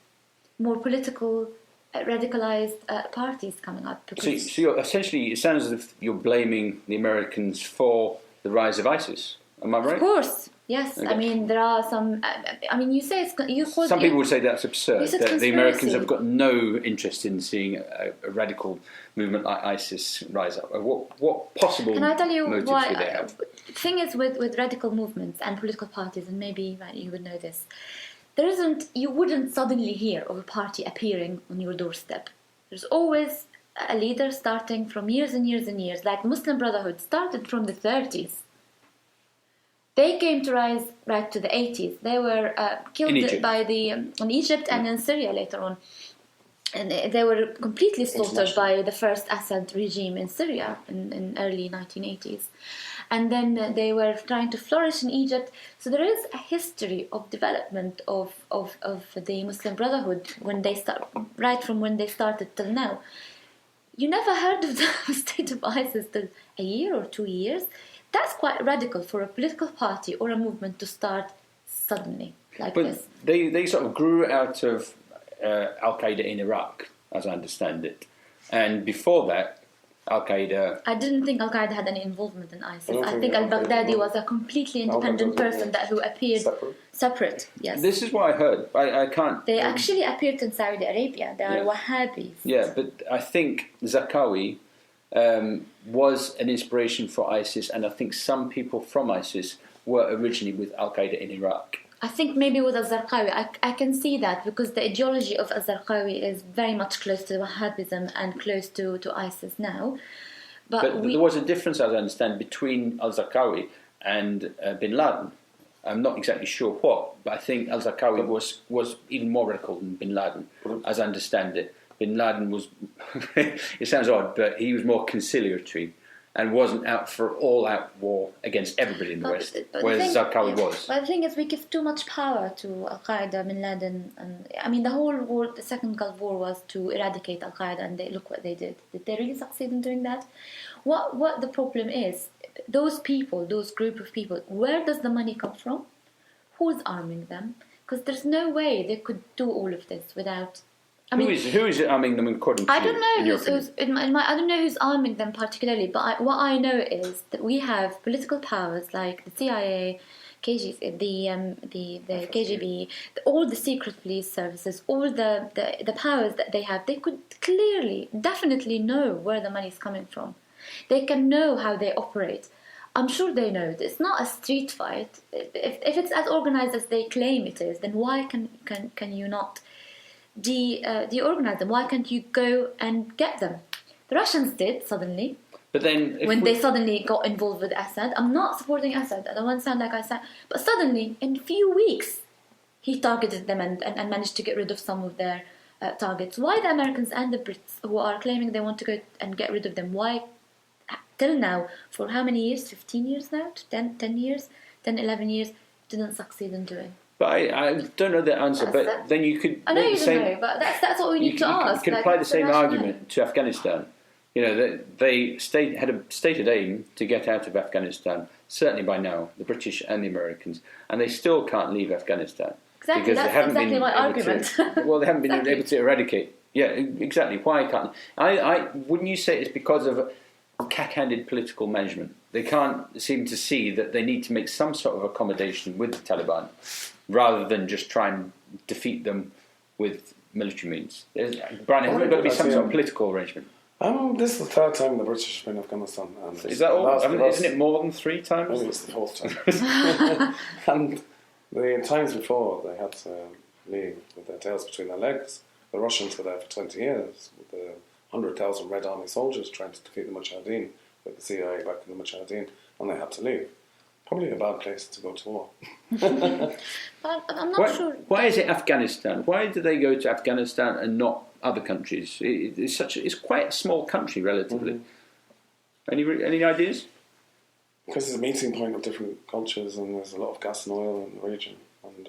Speaker 12: more political, radicalized parties coming up.
Speaker 10: So you're, essentially, it sounds as if you're blaming the Americans for the rise of ISIS. Am I right?
Speaker 12: Of course, yes. Okay. I mean, there are some... you say it's...
Speaker 10: Some people would say that's absurd, that the Americans have got no interest in seeing a radical movement like ISIS rise up. What possible
Speaker 12: Can I tell you
Speaker 10: motives
Speaker 12: why,
Speaker 10: would they have?
Speaker 12: The thing is with radical movements and political parties, and maybe you would know this, you wouldn't suddenly hear of a party appearing on your doorstep. There's always a leader starting from years and years and years, like Muslim Brotherhood started from the 30s. They came to rise right to the 80s. They were killed in Egypt and in Syria later on. And they were completely slaughtered by the first Assad regime in Syria in early 1980s. And then they were trying to flourish in Egypt. So there is a history of development of the Muslim Brotherhood right from when they started till now. You never heard of the state of ISIS till a year or 2 years. That's quite radical for a political party or a movement to start suddenly like this.
Speaker 10: But they sort of grew out of Al-Qaeda in Iraq, as I understand it. And before that, Al-Qaeda...
Speaker 12: I didn't think Al-Qaeda had any involvement in ISIS. I think al-Baghdadi was a completely independent person who appeared separate. Yes.
Speaker 10: This is what I heard. I can't...
Speaker 12: They actually appeared in Saudi Arabia. They are Wahhabis.
Speaker 10: Yeah, but I think Zarqawi was an inspiration for ISIS, and I think some people from ISIS were originally with Al-Qaeda in Iraq.
Speaker 12: I think maybe with Zarqawi, I can see that because the ideology of Zarqawi is very much close to Wahhabism and close to ISIS now. But
Speaker 10: there was a difference, as I understand, between al-Zarqawi and bin Laden. I'm not exactly sure what, but I think al-Zarqawi was even more radical than bin Laden, as I understand it. bin Laden was, it sounds odd, but he was more conciliatory and wasn't out for all-out war against everybody in the West, whereas Zarqawi was.
Speaker 12: But the thing is, we give too much power to Al-Qaeda, bin Laden, and I mean, the whole war, the Second Gulf War was to eradicate Al-Qaeda, and look what they did. Did they really succeed in doing that? What the problem is, those people, those group of people, where does the money come from? Who's arming them? Because there's no way they could do all of this without...
Speaker 10: Who is arming them according to
Speaker 12: I don't know
Speaker 10: you,
Speaker 12: I don't know who's arming them particularly, but what I know is that we have political powers like the CIA, the KGB, all the secret police services, all the powers that they have. They could clearly, definitely know where the money is coming from. They can know how they operate. I'm sure they know. It's not a street fight. If it's as organized as they claim it is, then why can you not de-organize them? Why can't you go and get them? The Russians did suddenly.
Speaker 10: But then,
Speaker 12: when they suddenly got involved with Assad, I'm not supporting Assad. I don't want to sound like I said, but suddenly in a few weeks, he targeted them and managed to get rid of some of their targets. Why the Americans and the Brits, who are claiming they want to go and get rid of them, why till now, for how many years? 15 years now? 10 years? 10, 11 years, didn't succeed in doing?
Speaker 10: But I don't know the answer. But then you could.
Speaker 12: I know you don't know, but that's what we need to ask.
Speaker 10: You could apply the same argument to Afghanistan. You know, they had a stated aim to get out of Afghanistan. Certainly by now, the British and the Americans, and they still can't leave Afghanistan.
Speaker 12: Exactly,
Speaker 10: because
Speaker 12: that's exactly my argument.
Speaker 10: Well, they haven't been able to eradicate. Yeah, exactly. Why can't? I wouldn't you say it's because of cack-handed political management? They can't seem to see that they need to make some sort of accommodation with the Taliban, rather than just try and defeat them with military means. Brian, hasn't there got to be some sort of political arrangement?
Speaker 11: This is the third time the British have been in Afghanistan. And
Speaker 10: is that all? Isn't it more than 3 times?
Speaker 11: Maybe it's the 4th time. And the times before, they had to leave with their tails between their legs. The Russians were there for 20 years with the 100,000 Red Army soldiers trying to defeat the Mujahideen, with the CIA backing the Mujahideen, and they had to leave. Probably a bad place to go to war.
Speaker 12: I'm not sure.
Speaker 10: Why is it Afghanistan? Why do they go to Afghanistan and not other countries? It's quite a small country relatively. Any ideas?
Speaker 11: Because it's a meeting point of different cultures, and there's a lot of gas and oil in the region. And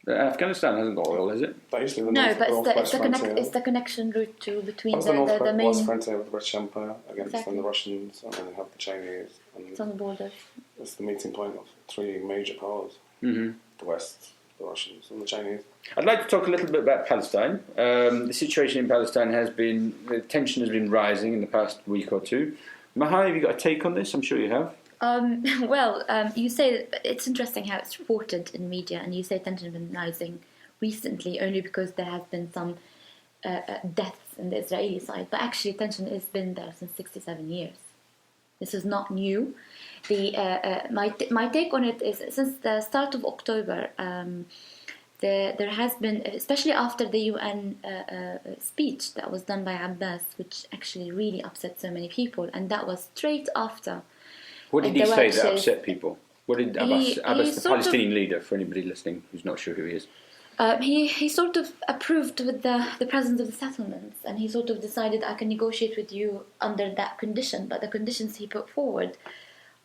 Speaker 10: Afghanistan hasn't got oil, is it?
Speaker 11: That usually
Speaker 12: it's the connection route between the main.
Speaker 11: North frontier with the British Empire against the Russians, and then you have the Chinese. And
Speaker 12: it's on the border.
Speaker 11: It's the meeting point of 3 major powers: the West, the Russians, and the Chinese.
Speaker 10: I'd like to talk a little bit about Palestine. The situation in Palestine the tension has been rising in the past week or two. Maha, have you got a take on this? I'm sure you have.
Speaker 12: You say it's interesting how it's reported in media, and you say tension has been rising recently only because there has been some deaths in the Israeli side, but actually tension has been there since 67 years. This is not new. My take on it is, since the start of October, there has been, especially after the UN speech that was done by Abbas, which actually really upset so many people, and that was straight after.
Speaker 10: What did he say that upset people? What did Abbas, the Palestinian leader, for anybody listening who's not sure who he is?
Speaker 12: He sort of approved with the presence of the settlements, and he sort of decided, I can negotiate with you under that condition, but the conditions he put forward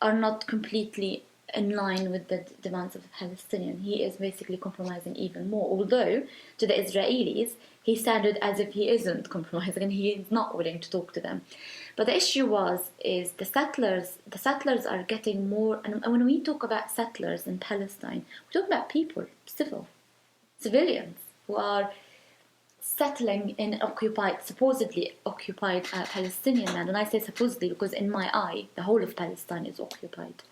Speaker 12: are not completely in line with the demands of the Palestinian. He is basically compromising even more, although to the Israelis he sounded as if he isn't compromising and he is not willing to talk to them. But the issue is the settlers are getting more, and when we talk about settlers in Palestine, we talk about people, civilians who are settling in supposedly occupied Palestinian land. And I say supposedly because in my eye, the whole of Palestine is occupied.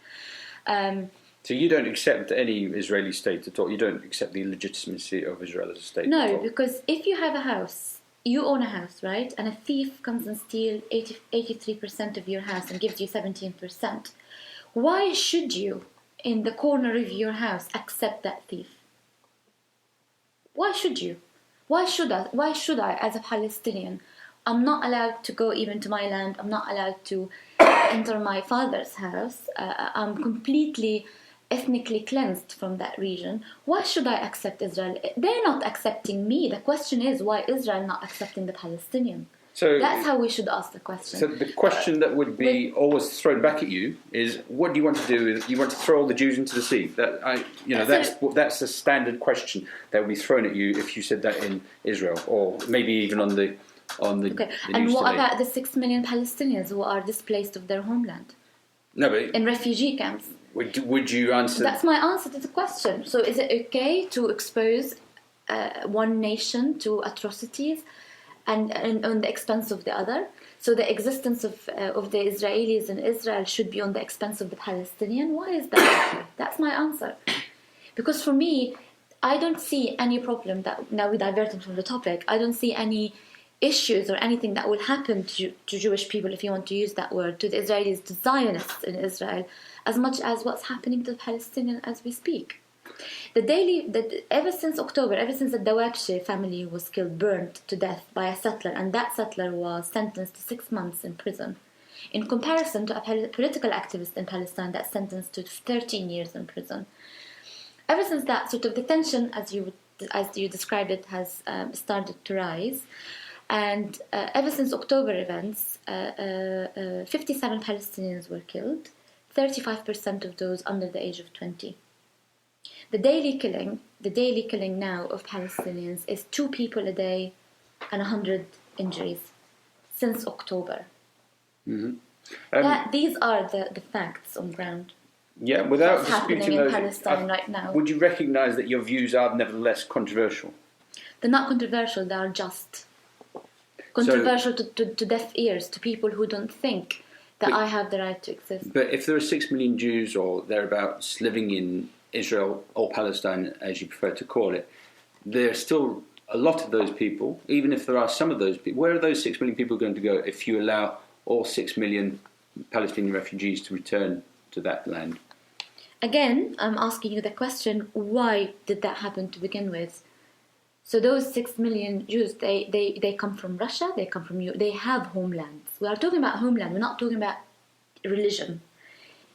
Speaker 10: So you don't accept any Israeli state at all? You don't accept the legitimacy of Israel as a state at all?
Speaker 12: No, because if you have a house, you own a house, right? And a thief comes and steals 83% of your house and gives you 17%. Why should you, in the corner of your house, accept that thief? Why should you? Why should I, as a Palestinian? I'm not allowed to go even to my land. I'm not allowed to enter my father's house. I'm completely ethnically cleansed from that region. Why should I accept Israel? They're not accepting me. The question is, why Israel not accepting the Palestinian?
Speaker 10: So
Speaker 12: that's how we should ask the question.
Speaker 10: So the question that would be always thrown back at you is, what do you want to do? You want to throw all the Jews into the sea? That's the standard question that would be thrown at you if you said that in Israel, or maybe even on the
Speaker 12: okay. And what about the 6 million Palestinians who are displaced of their homeland?
Speaker 10: No, but
Speaker 12: in refugee camps.
Speaker 10: Would you answer?
Speaker 12: That's my answer to the question. So is it okay to expose one nation to atrocities and on the expense of the other? So the existence of the Israelis in Israel should be on the expense of the Palestinian? Why is that? That's my answer. Because for me, I don't see any problem that, now we diverted from the topic, I don't see any issues or anything that will happen to Jewish people, if you want to use that word, to the Israelis, to Zionists in Israel, as much as what's happening to the Palestinian as we speak. Ever since October, ever since the Dawabshi family was killed, burned to death by a settler, and that settler was sentenced to 6 months in prison, in comparison to a political activist in Palestine that's sentenced to 13 years in prison. Ever since that, sort of the tension, as you described it, has started to rise. And ever since October events, 57 Palestinians were killed, 35% of those under the age of 20. The daily killing now of Palestinians is 2 people a day and 100 injuries since October.
Speaker 10: Mm-hmm.
Speaker 12: These are the facts on ground.
Speaker 10: Yeah, without
Speaker 12: what's happening
Speaker 10: disputing
Speaker 12: in
Speaker 10: those,
Speaker 12: Palestine right now.
Speaker 10: Would you recognise that your views are nevertheless controversial?
Speaker 12: They're not controversial, they are just. Controversial to deaf ears, to people who don't think that I have the right to exist.
Speaker 10: But if there are 6 million Jews or thereabouts living in Israel or Palestine, as you prefer to call it, there are still a lot of those people, even if there are some of those people. Where are those 6 million people going to go if you allow all 6 million Palestinian refugees to return to that land?
Speaker 12: Again, I'm asking you the question, why did that happen to begin with? So those 6 million Jews, they come from Russia, they come from they have homelands. We are talking about homeland, we're not talking about religion.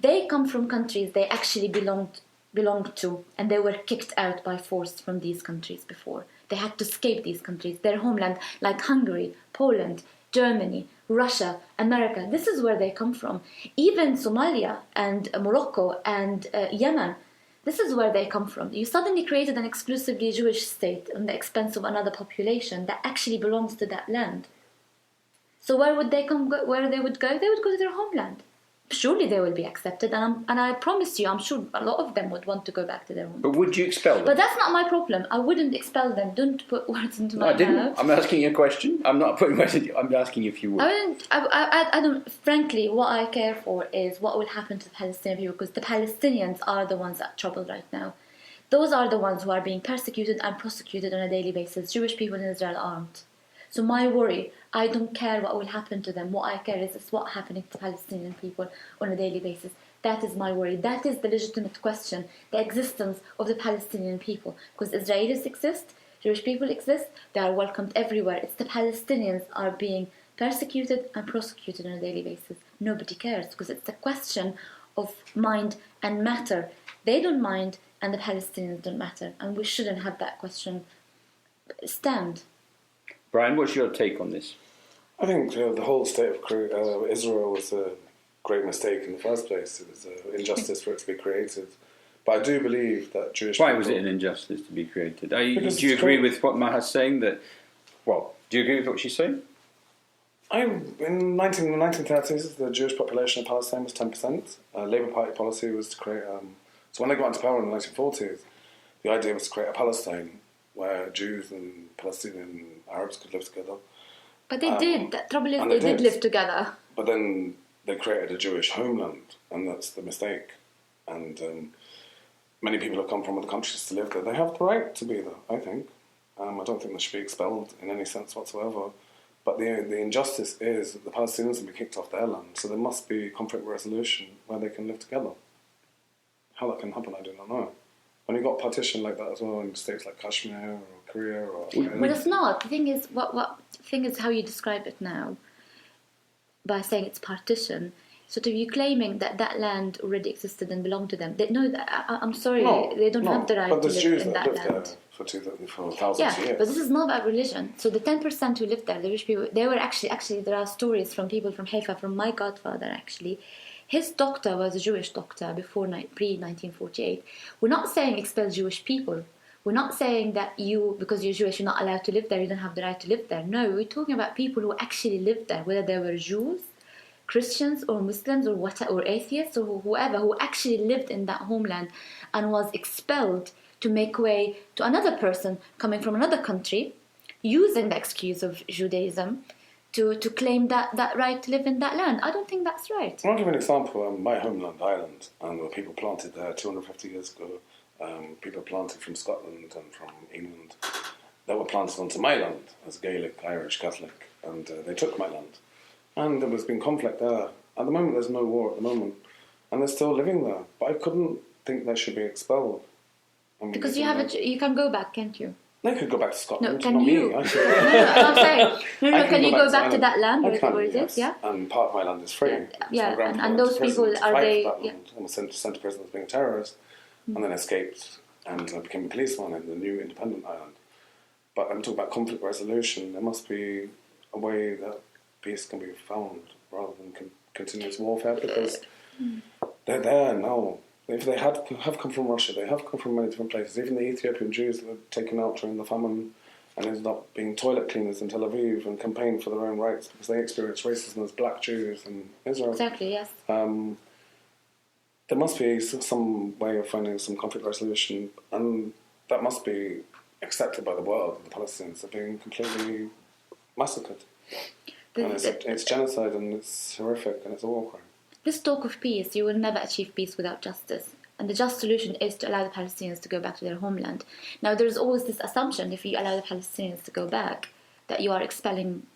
Speaker 12: They come from countries they actually belonged to, and they were kicked out by force from these countries before. They had to escape these countries, their homeland, like Hungary, Poland, Germany, Russia, America. This is where they come from. Even Somalia and Morocco and Yemen, this is where they come from. You suddenly created an exclusively Jewish state on the expense of another population that actually belongs to that land. So where would they come? Where they would go? They would go to their homeland. Surely they will be accepted, and I promise you, I'm sure a lot of them would want to go back to their homeland.
Speaker 10: But would you expel them?
Speaker 12: But that's not my problem. I wouldn't expel them. Don't put words into my mouth.
Speaker 10: I didn't. I'm asking you a question. I'm not putting words into you. I'm asking you if you would.
Speaker 12: I don't. Frankly, what I care for is what will happen to the Palestinian people, because the Palestinians are the ones that are troubled right now. Those are the ones who are being persecuted and prosecuted on a daily basis. Jewish people in Israel aren't. So my worry, I don't care what will happen to them. What I care is what's happening to Palestinian people on a daily basis. That is my worry. That is the legitimate question, the existence of the Palestinian people. Because Israelis exist, Jewish people exist, they are welcomed everywhere. It's the Palestinians are being persecuted and prosecuted on a daily basis. Nobody cares, because it's a question of mind and matter. They don't mind, and the Palestinians don't matter. And we shouldn't have that question stand.
Speaker 10: Brian, what's your take on this?
Speaker 11: I think the whole state of Israel was a great mistake in the first place. It was an injustice for it to be created. But I do believe that Jewish
Speaker 10: Why
Speaker 11: people...
Speaker 10: was it an injustice to be created? Do you agree with what Maha's saying? Do you agree with what she's saying?
Speaker 11: In the 1930s, the Jewish population of Palestine was 10%. Labour Party policy was to create... so when they got into power in the 1940s, the idea was to create a Palestine where Jews and Palestinian Arabs could live together.
Speaker 12: But they did. The trouble is they did live together.
Speaker 11: But then they created a Jewish homeland, and that's the mistake. And many people have come from other countries to live there. They have the right to be there, I think. I don't think they should be expelled in any sense whatsoever. But the injustice is that the Palestinians have been kicked off their land, so there must be conflict resolution where they can live together. How that can happen, I do not know. When you got partition like that as well in states like Kashmir or Korea or...
Speaker 12: Well, it's not. The thing is, the thing is how you describe it now, by saying it's partition. So to be claiming that that land already existed and belonged to them, I'm sorry,
Speaker 11: No,
Speaker 12: they don't have the right
Speaker 11: but
Speaker 12: to
Speaker 11: there's
Speaker 12: live
Speaker 11: Jews
Speaker 12: in
Speaker 11: that
Speaker 12: that
Speaker 11: lived
Speaker 12: land.
Speaker 11: there for thousands
Speaker 12: Yeah,
Speaker 11: of years.
Speaker 12: but this is not about religion. So the 10% who lived there, the rich people, they were actually there are stories from people from Haifa, from my godfather actually. His doctor was a Jewish doctor before pre-1948. We're not saying expel Jewish people. We're not saying that because you're Jewish, you're not allowed to live there, you don't have the right to live there. No, we're talking about people who actually lived there, whether they were Jews, Christians or Muslims or atheists or whoever, who actually lived in that homeland and was expelled to make way to another person coming from another country, using the excuse of Judaism to claim that right to live in that land. I don't think that's right.
Speaker 11: I'll give an example. My homeland, Ireland, and there were people planted there 250 years ago. People planted from Scotland and from England that were planted onto my land as Gaelic, Irish, Catholic, and they took my land. And there was been conflict there. At the moment, there's no war at the moment, and they're still living there. But I couldn't think they should be expelled.
Speaker 12: Because you can go back, can't you?
Speaker 11: They could go back to Scotland.
Speaker 12: No, can
Speaker 11: not
Speaker 12: you?
Speaker 11: Me.
Speaker 12: I'm saying. Can you go back to that land
Speaker 11: I can,
Speaker 12: where it
Speaker 11: yes.
Speaker 12: is? Yeah.
Speaker 11: And part of my land is free.
Speaker 12: Yeah.
Speaker 11: So
Speaker 12: And those people, are they?
Speaker 11: Yeah. And was sent to prison as being a terrorist, and then escaped and became a policeman in the new independent Ireland. But I'm talking about conflict resolution. There must be a way that peace can be found rather than continuous warfare, because they're there now. If they have come from Russia, they have come from many different places. Even the Ethiopian Jews that were taken out during the famine and ended up being toilet cleaners in Tel Aviv and campaigned for their own rights because they experienced racism as black Jews in Israel.
Speaker 12: Exactly, yes.
Speaker 11: There must be some way of finding some conflict resolution, and that must be accepted by the world. The Palestinians are being completely massacred. And it's genocide, and it's horrific, and it's a war crime.
Speaker 12: This talk of peace, you will never achieve peace without justice. And the just solution is to allow the Palestinians to go back to their homeland. Now, there's always this assumption, if you allow the Palestinians to go back, that you are expelling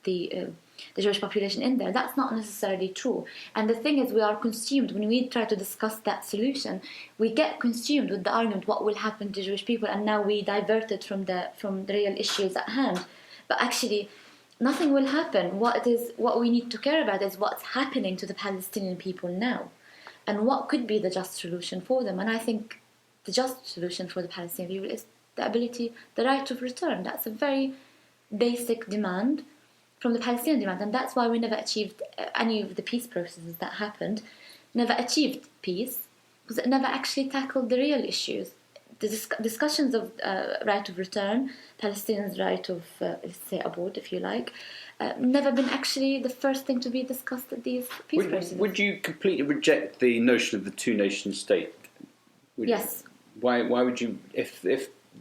Speaker 12: the Jewish population in there. That's not necessarily true. And the thing is, we are consumed. When we try to discuss that solution, we get consumed with the argument, what will happen to Jewish people? And now we divert it from the real issues at hand. But actually, nothing will happen. What we need to care about is what's happening to the Palestinian people now, and what could be the just solution for them. And I think the just solution for the Palestinian people is the right of return. That's a very basic demand from the Palestinian demand, and that's why we never achieved any of the peace processes that happened. Never achieved peace because it never actually tackled the real issues. The discussions of right of return, Palestinians' right of, let's say, abort, if you like, never been actually the first thing to be discussed at these peace processes.
Speaker 10: Would you completely reject the notion of the two-nation state?
Speaker 12: Yes.
Speaker 10: Why would you, if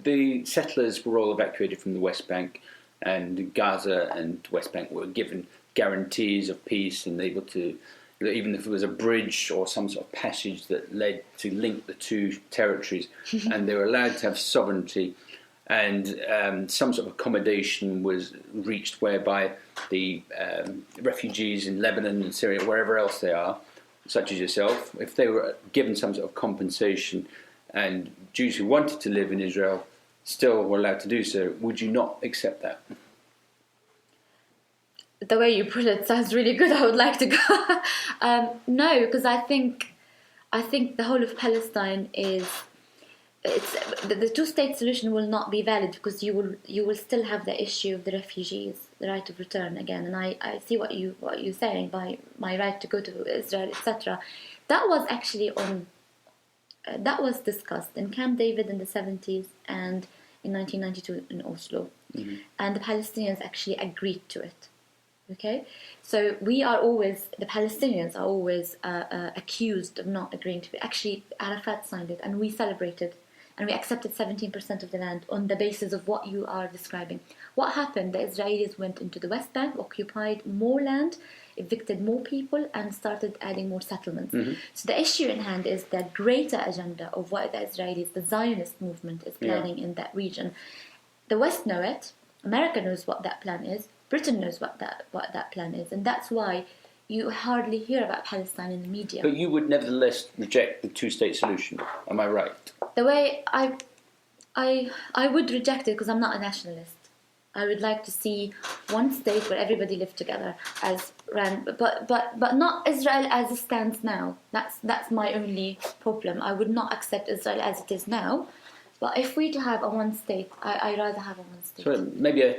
Speaker 10: the settlers were all evacuated from the West Bank and Gaza and West Bank were given guarantees of peace and able to, even if there was a bridge or some sort of passage that led to link the two territories, and they were allowed to have sovereignty, and some sort of accommodation was reached whereby the refugees in Lebanon and Syria, wherever else they are, such as yourself, if they were given some sort of compensation, and Jews who wanted to live in Israel still were allowed to do so, would you not accept that?
Speaker 12: The way you put it sounds really good. I would like to go. No, because I think the whole of Palestine the two-state solution will not be valid, because you will still have the issue of the refugees, the right of return again. And I see what you're saying by my right to go to Israel, etc. That was actually that was discussed in Camp David in the 70s and in 1992 in Oslo, and the Palestinians actually agreed to it. Okay, so the Palestinians are always accused of not agreeing to it. Actually, Arafat signed it, and we celebrated, and we accepted 17% of the land on the basis of what you are describing. What happened? The Israelis went into the West Bank, occupied more land, evicted more people, and started adding more settlements. So the issue in hand is the greater agenda of what the Israelis, the Zionist movement, is planning in that region. The West know it. America knows what that plan is. Britain knows what that plan is, and that's why you hardly hear about Palestine in the media.
Speaker 10: But you would nevertheless reject the two-state solution, am I right?
Speaker 12: The way I would reject it, because I'm not a nationalist. I would like to see one state where everybody lived together as but not Israel as it stands now. That's my only problem. I would not accept Israel as it is now. But if we to have a one state, I rather have a one state.
Speaker 10: So maybe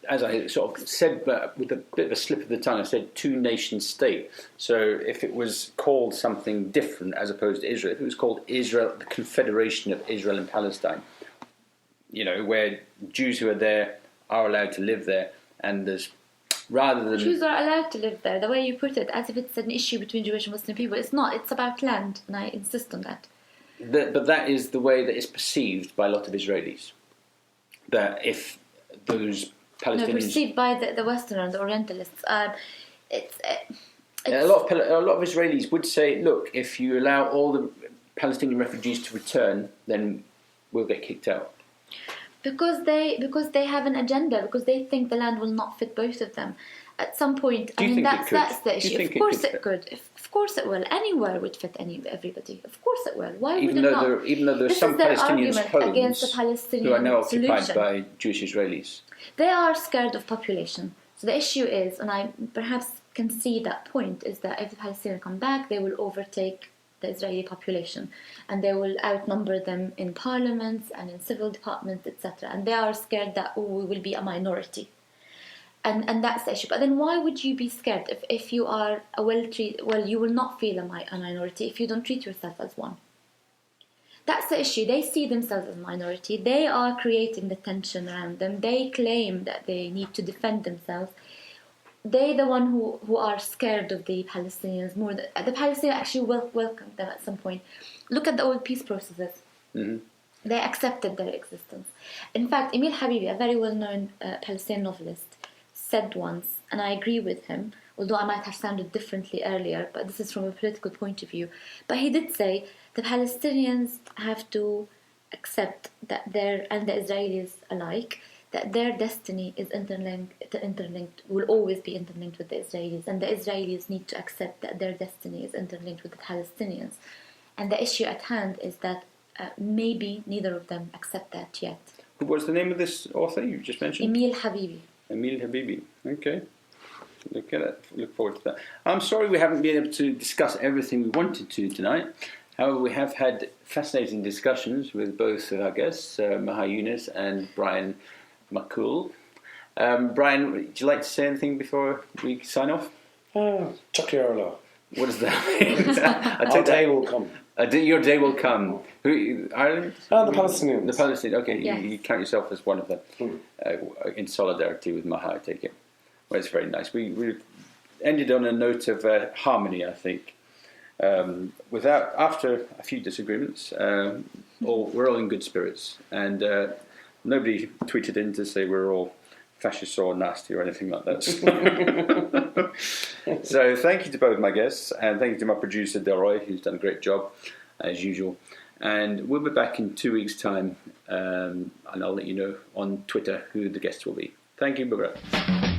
Speaker 10: as I sort of said, but with a bit of a slip of the tongue, I said two-nation state. So if it was called something different as opposed to Israel, if it was called Israel, the Confederation of Israel and Palestine, where Jews who are there are allowed to live there, and there's rather than
Speaker 12: Jews are allowed to live there. The way you put it, as if it's an issue between Jewish and Muslim people, it's not. It's about land, and I insist on that.
Speaker 10: But that is the way that it's perceived by a lot of Israelis. That if those Palestinians...
Speaker 12: perceived by the Westerners, the Orientalists. It's
Speaker 10: a lot of Israelis would say, look, if you allow all the Palestinian refugees to return, then we'll get kicked out.
Speaker 12: Because they have an agenda, because they think the land will not fit both of them. At some point, that's the issue. Of course it could. Of course it will. Anywhere would fit everybody. Of course it will. Why would it not?
Speaker 10: Even though there's some Palestinians' homes who are now occupied by Jewish Israelis.
Speaker 12: They are scared of population. So the issue is, and I perhaps can see that point, is that if the Palestinians come back, they will overtake the Israeli population, and they will outnumber them in parliaments and in civil departments, etc. And they are scared that we will be a minority, and that's the issue. But then why would you be scared if you are you will not feel a minority if you don't treat yourself as one. That's the issue. They see themselves as a minority. They are creating the tension around them. They claim that they need to defend themselves. They're the one who are scared of the Palestinians more. The Palestinians actually welcomed them at some point. Look at the old peace processes. Mm-hmm. They accepted their existence. In fact, Emil Habibi, a very well-known Palestinian novelist, said once, and I agree with him, although I might have sounded differently earlier, but this is from a political point of view. But he did say the Palestinians have to accept that and the Israelis alike, that their destiny is interlinked, will always be interlinked with the Israelis, and the Israelis need to accept that their destiny is interlinked with the Palestinians. And the issue at hand is that maybe neither of them accept that yet.
Speaker 10: What's the name of this author you just mentioned?
Speaker 12: Emil Habibi.
Speaker 10: Emil Habibi. Okay. Look at it. Look forward to that. I'm sorry we haven't been able to discuss everything we wanted to tonight. However, we have had fascinating discussions with both our guests, Maha Younes and Brian MacCumhaill. Brian, would you like to say anything before we sign off?
Speaker 11: Chocolate.
Speaker 10: What does that mean?
Speaker 11: Our day will come.
Speaker 10: Your day will come. Who, Ireland?
Speaker 11: The Palestinians.
Speaker 10: The Palestinians. Okay,
Speaker 12: yes.
Speaker 10: you count yourself as one of them. In solidarity with Maha, I take it. Well, it's very nice. We ended on a note of harmony, I think. After a few disagreements, we're all in good spirits, and nobody tweeted in to say we're all fascist or nasty or anything like that. So thank you to both my guests, and thank you to my producer Delroy, who's done a great job as usual. And we'll be back in 2 weeks' time, and I'll let you know on Twitter who the guests will be. Thank you, bye-bye.